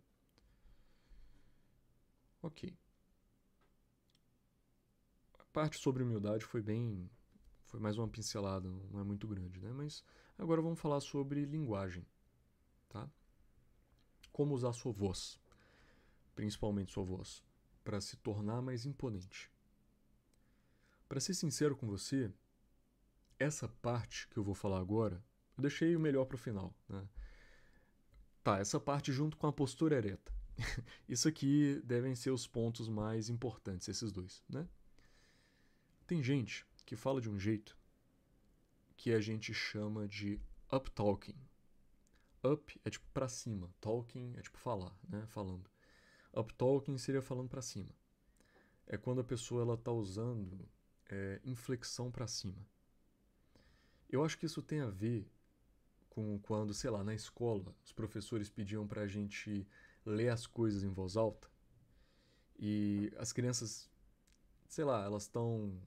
Ok. A parte sobre humildade foi bem. Foi mais uma pincelada, não é muito grande, né? Mas agora vamos falar sobre linguagem, tá? Como usar sua voz, principalmente sua voz, para se tornar mais imponente. Para ser sincero com você, essa parte que eu vou falar agora, eu deixei o melhor para o final, né? Tá, essa parte junto com a postura ereta. Isso aqui devem ser os pontos mais importantes, esses dois, né? Tem gente que fala de um jeito que a gente chama de up-talking. Up é tipo pra cima, talking é tipo falar, né? Falando. Up-talking seria falando pra cima. É quando a pessoa ela tá usando inflexão pra cima. Eu acho que isso tem a ver com quando, sei lá, na escola, os professores pediam pra gente ler as coisas em voz alta e as crianças, sei lá, elas estão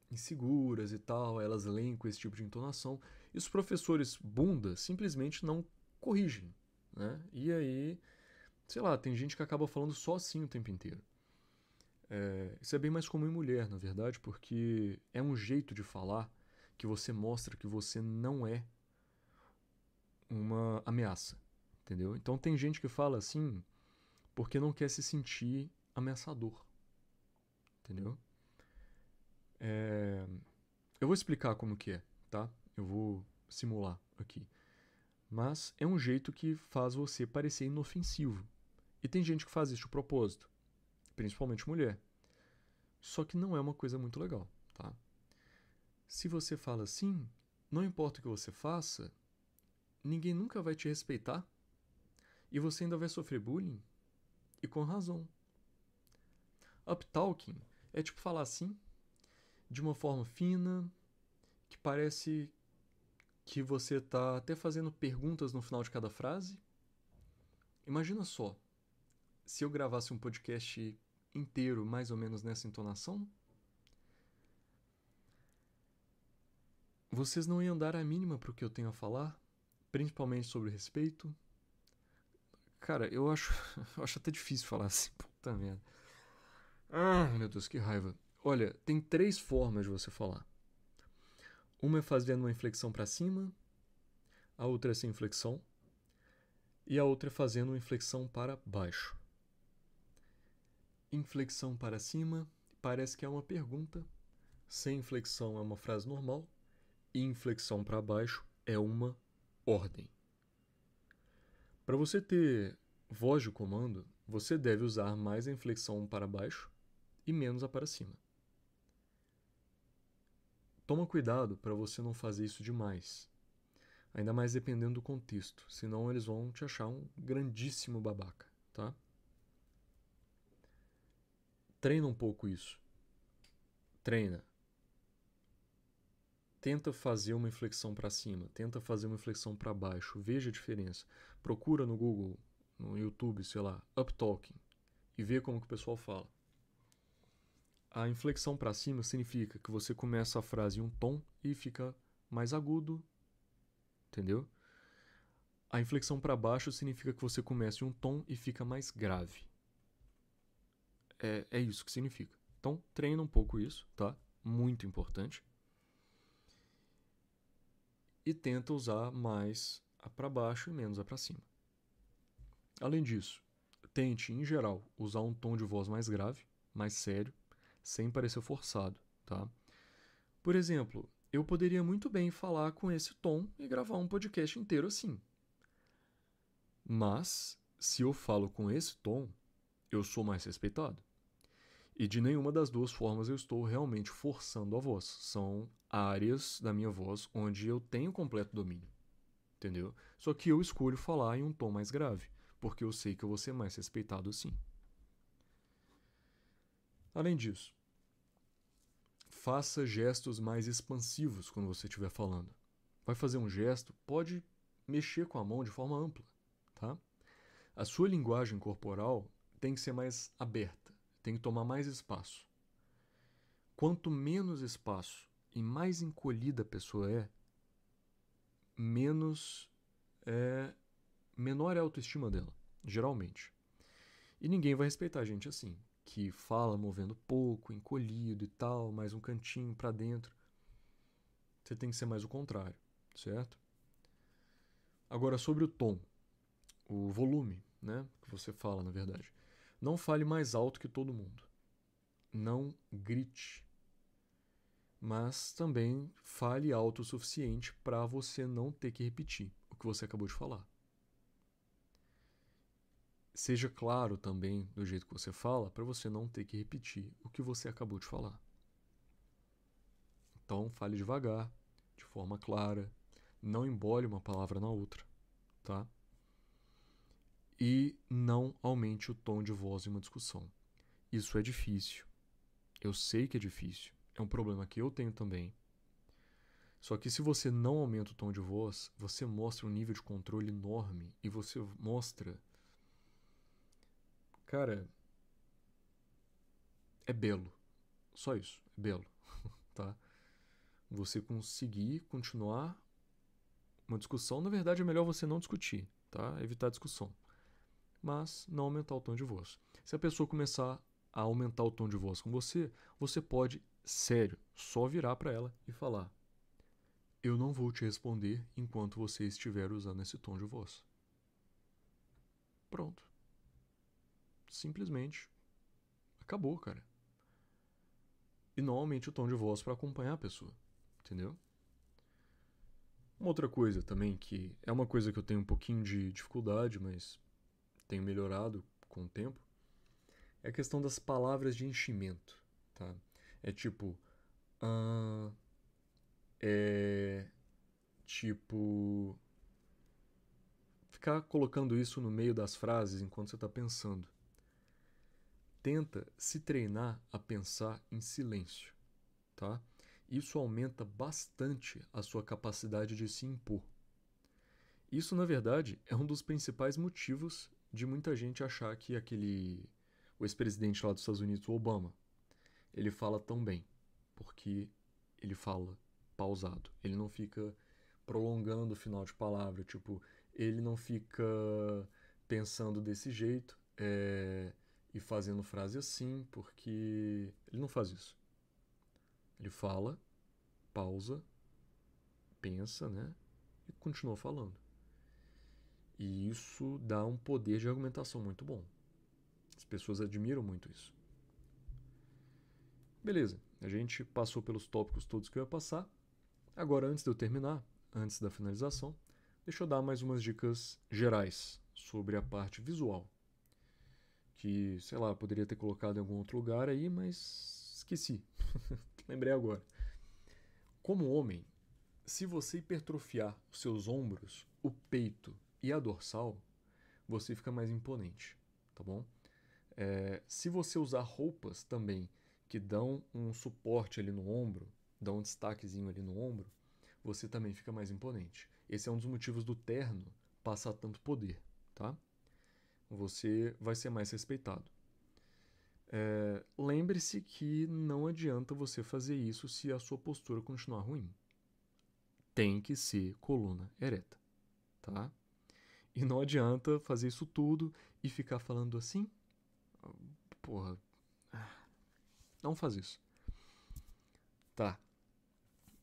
inseguras e tal, elas leem com esse tipo de entonação e os professores bunda simplesmente não corrigem, né? E aí, sei lá, tem gente que acaba falando só assim o tempo inteiro. Isso é bem mais comum em mulher, na verdade, porque é um jeito de falar que você mostra que você não é uma ameaça, entendeu? Então tem gente que fala assim porque não quer se sentir ameaçador, entendeu? Eu vou explicar como que é, tá? Eu vou simular aqui. Mas é um jeito que faz você parecer inofensivo. E tem gente que faz isso de propósito, principalmente mulher. Só que não é uma coisa muito legal, tá? Se você fala assim, não importa o que você faça, ninguém nunca vai te respeitar e você ainda vai sofrer bullying, e com razão. Uptalking é tipo falar assim, de uma forma fina, que parece que você tá até fazendo perguntas no final de cada frase. Imagina só, se eu gravasse um podcast inteiro mais ou menos nessa entonação, vocês não iam dar a mínima pro que eu tenho a falar, principalmente sobre respeito. Cara, eu acho, eu acho até difícil falar assim, puta merda. Ah, meu Deus, que raiva. Olha, tem 3 formas de você falar. Uma é fazendo uma inflexão para cima, a outra é sem inflexão, e a outra é fazendo uma inflexão para baixo. Inflexão para cima parece que é uma pergunta, sem inflexão é uma frase normal, e inflexão para baixo é uma ordem. Para você ter voz de comando, você deve usar mais a inflexão para baixo e menos a para cima. Toma cuidado para você não fazer isso demais, ainda mais dependendo do contexto, senão eles vão te achar um grandíssimo babaca, tá? Treina um pouco isso. Treina. Tenta fazer uma inflexão para cima, tenta fazer uma inflexão para baixo, veja a diferença. Procura no Google, no YouTube, sei lá, uptalking e vê como que o pessoal fala. A inflexão para cima significa que você começa a frase em um tom e fica mais agudo, entendeu? A inflexão para baixo significa que você começa em um tom e fica mais grave. É isso que significa. Então, treina um pouco isso, tá? Muito importante. E tenta usar mais a para baixo e menos a para cima. Além disso, tente, em geral, usar um tom de voz mais grave, mais sério, sem parecer forçado, tá? Por exemplo, eu poderia muito bem falar com esse tom e gravar um podcast inteiro assim. Mas, se eu falo com esse tom, eu sou mais respeitado. E de nenhuma das duas formas eu estou realmente forçando a voz. São áreas da minha voz onde eu tenho completo domínio. Entendeu? Só que eu escolho falar em um tom mais grave, porque eu sei que eu vou ser mais respeitado assim. Além disso, faça gestos mais expansivos quando você estiver falando. Vai fazer um gesto, pode mexer com a mão de forma ampla, tá? A sua linguagem corporal tem que ser mais aberta, tem que tomar mais espaço. Quanto menos espaço e mais encolhida a pessoa é, menor é a autoestima dela, geralmente. E ninguém vai respeitar a gente assim, que fala movendo pouco, encolhido e tal, mais um cantinho para dentro. Você tem que ser mais o contrário, certo? Agora, sobre o tom, o volume, né, que você fala, na verdade. Não fale mais alto que todo mundo. Não grite. Mas também fale alto o suficiente para você não ter que repetir o que você acabou de falar. Seja claro também do jeito que você fala para você não ter que repetir o que você acabou de falar. Então, fale devagar, de forma clara, não embole uma palavra na outra, tá? E não aumente o tom de voz em uma discussão. Isso é difícil. Eu sei que é difícil. É um problema que eu tenho também. Só que se você não aumenta o tom de voz, você mostra um nível de controle enorme e você mostra... Cara, é belo. Só isso, é belo, tá? Você conseguir continuar uma discussão, na verdade é melhor você não discutir, tá? Evitar discussão. Mas não aumentar o tom de voz. Se a pessoa começar a aumentar o tom de voz com você, você pode, sério, só virar para ela e falar: eu não vou te responder enquanto você estiver usando esse tom de voz. Pronto. Simplesmente acabou, cara. E não aumente o tom de voz para acompanhar a pessoa, entendeu? Uma outra coisa também, que é uma coisa que eu tenho um pouquinho de dificuldade, mas tenho melhorado com o tempo, é a questão das palavras de enchimento, tá? É tipo, é tipo, ficar colocando isso no meio das frases enquanto você está pensando. Tenta se treinar a pensar em silêncio, tá? Isso aumenta bastante a sua capacidade de se impor. Isso, na verdade, é um dos principais motivos de muita gente achar que o ex-presidente lá dos Estados Unidos, o Obama, ele fala tão bem, porque ele fala pausado. Ele não fica prolongando o final de palavra, tipo, ele não fica pensando desse jeito e fazendo frase assim, porque ele não faz isso. Ele fala, pausa, pensa, né? E continua falando. E isso dá um poder de argumentação muito bom. As pessoas admiram muito isso. Beleza, a gente passou pelos tópicos todos que eu ia passar. Agora, antes de eu terminar, antes da finalização, deixa eu dar mais umas dicas gerais sobre a parte visual. Que, sei lá, poderia ter colocado em algum outro lugar aí, mas esqueci. Lembrei agora. Como homem, se você hipertrofiar os seus ombros, o peito e a dorsal, você fica mais imponente, tá bom? Se você usar roupas também que dão um suporte ali no ombro, dão um destaquezinho ali no ombro, você também fica mais imponente. Esse é um dos motivos do terno passar tanto poder, tá? Você vai ser mais respeitado. Lembre-se que não adianta você fazer isso se a sua postura continuar ruim. Tem que ser coluna ereta, tá? E não adianta fazer isso tudo e ficar falando assim. Porra, não faz isso. Tá.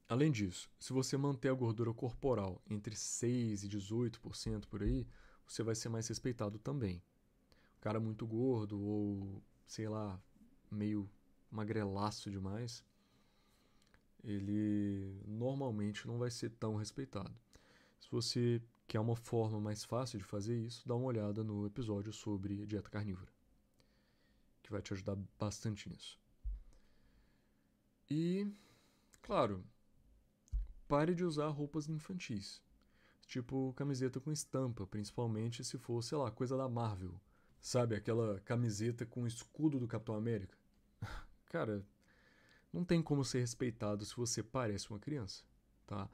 Além disso, se você manter a gordura corporal entre 6 e 18% por aí, você vai ser mais respeitado também. O cara muito gordo ou, sei lá, meio magrelaço demais, ele normalmente não vai ser tão respeitado. Se você quer uma forma mais fácil de fazer isso, dá uma olhada no episódio sobre dieta carnívora, que vai te ajudar bastante nisso. E, claro, pare de usar roupas infantis. Tipo camiseta com estampa, principalmente se for, sei lá, coisa da Marvel. Sabe, aquela camiseta com o escudo do Capitão América? Cara, não tem como ser respeitado se você parece uma criança, tá?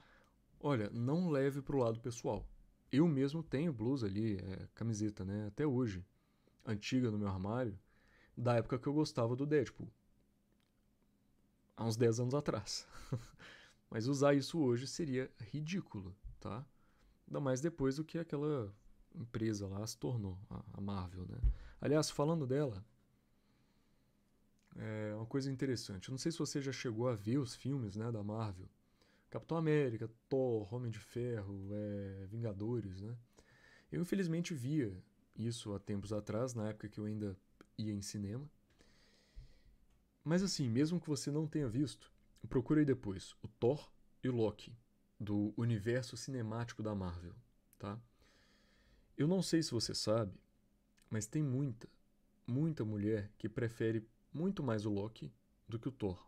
Olha, não leve pro lado pessoal. Eu mesmo tenho blusa ali, camiseta, né? Até hoje. Antiga no meu armário, da época que eu gostava do Deadpool. Há uns 10 anos atrás. Mas usar isso hoje seria ridículo, tá? Ainda mais depois do que aquela empresa lá se tornou, a Marvel, né? Aliás, falando dela, é uma coisa interessante. Eu não sei se você já chegou a ver os filmes, né, da Marvel. Capitão América, Thor, Homem de Ferro, Vingadores, né? Eu infelizmente via isso há tempos atrás, na época que eu ainda ia em cinema. Mas assim, mesmo que você não tenha visto, procure aí depois o Thor e o Loki, do universo cinemático da Marvel, tá? Eu não sei se você sabe, mas tem muita mulher que prefere muito mais o Loki do que o Thor.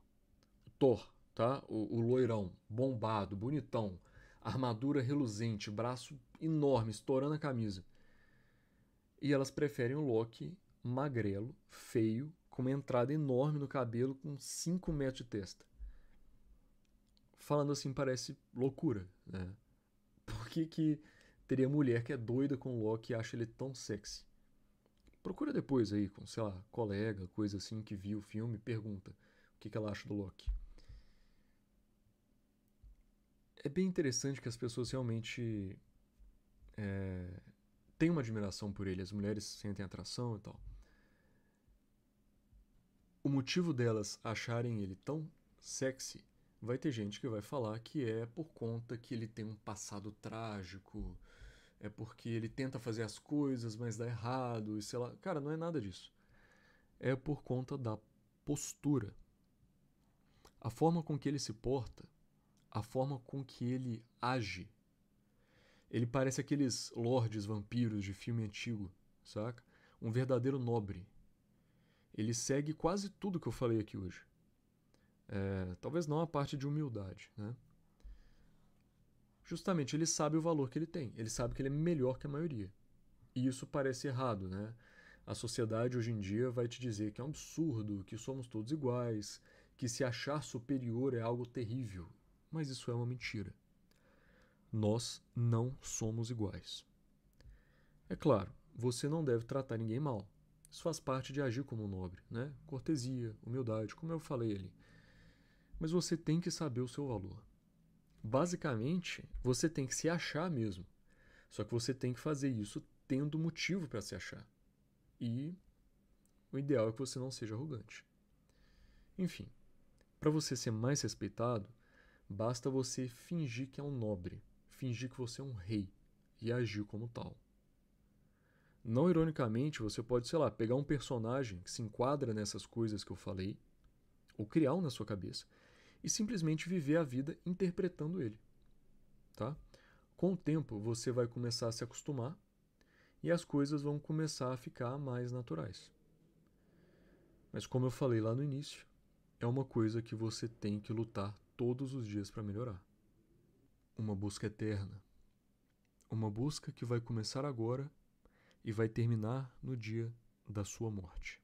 O Thor, tá? O loirão, bombado, bonitão, armadura reluzente, braço enorme, estourando a camisa. E elas preferem o Loki magrelo, feio, com uma entrada enorme no cabelo, com 5 metros de testa. Falando assim parece loucura, né? Por que teria mulher que é doida com o Loki e acha ele tão sexy? Procura depois aí com, sei lá, colega, coisa assim, que viu o filme, pergunta o que ela acha do Loki. É bem interessante que as pessoas realmente têm uma admiração por ele, as mulheres sentem atração e tal. O motivo delas acharem ele tão sexy Vai ter gente que vai falar que é por conta que ele tem um passado trágico, é porque ele tenta fazer as coisas, mas dá errado, e sei lá. Cara, não é nada disso. É por conta da postura. A forma com que ele se porta, a forma com que ele age. Ele parece aqueles lordes vampiros de filme antigo, saca? Um verdadeiro nobre. Ele segue quase tudo que eu falei aqui hoje. Talvez não a parte de humildade, né? Justamente ele sabe o valor que ele tem. Ele sabe que ele é melhor que a maioria. E isso parece errado, né? A sociedade hoje em dia vai te dizer que é um absurdo, que somos todos iguais, que se achar superior é algo terrível. Mas isso é uma mentira. Nós não somos iguais. É claro, você não deve tratar ninguém mal. Isso faz parte de agir como um nobre, né? Cortesia, humildade, como eu falei ali. Mas você tem que saber o seu valor. Basicamente, você tem que se achar mesmo. Só que você tem que fazer isso tendo motivo para se achar. E o ideal é que você não seja arrogante. Enfim, para você ser mais respeitado, basta você fingir que é um nobre, fingir que você é um rei e agir como tal. Não ironicamente, você pode, sei lá, pegar um personagem que se enquadra nessas coisas que eu falei, ou criar um na sua cabeça, e simplesmente viver a vida interpretando ele, tá? Com o tempo, você vai começar a se acostumar e as coisas vão começar a ficar mais naturais. Mas como eu falei lá no início, é uma coisa que você tem que lutar todos os dias para melhorar. Uma busca eterna. Uma busca que vai começar agora e vai terminar no dia da sua morte.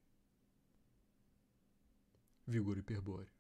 Vigor Hiperbóreo.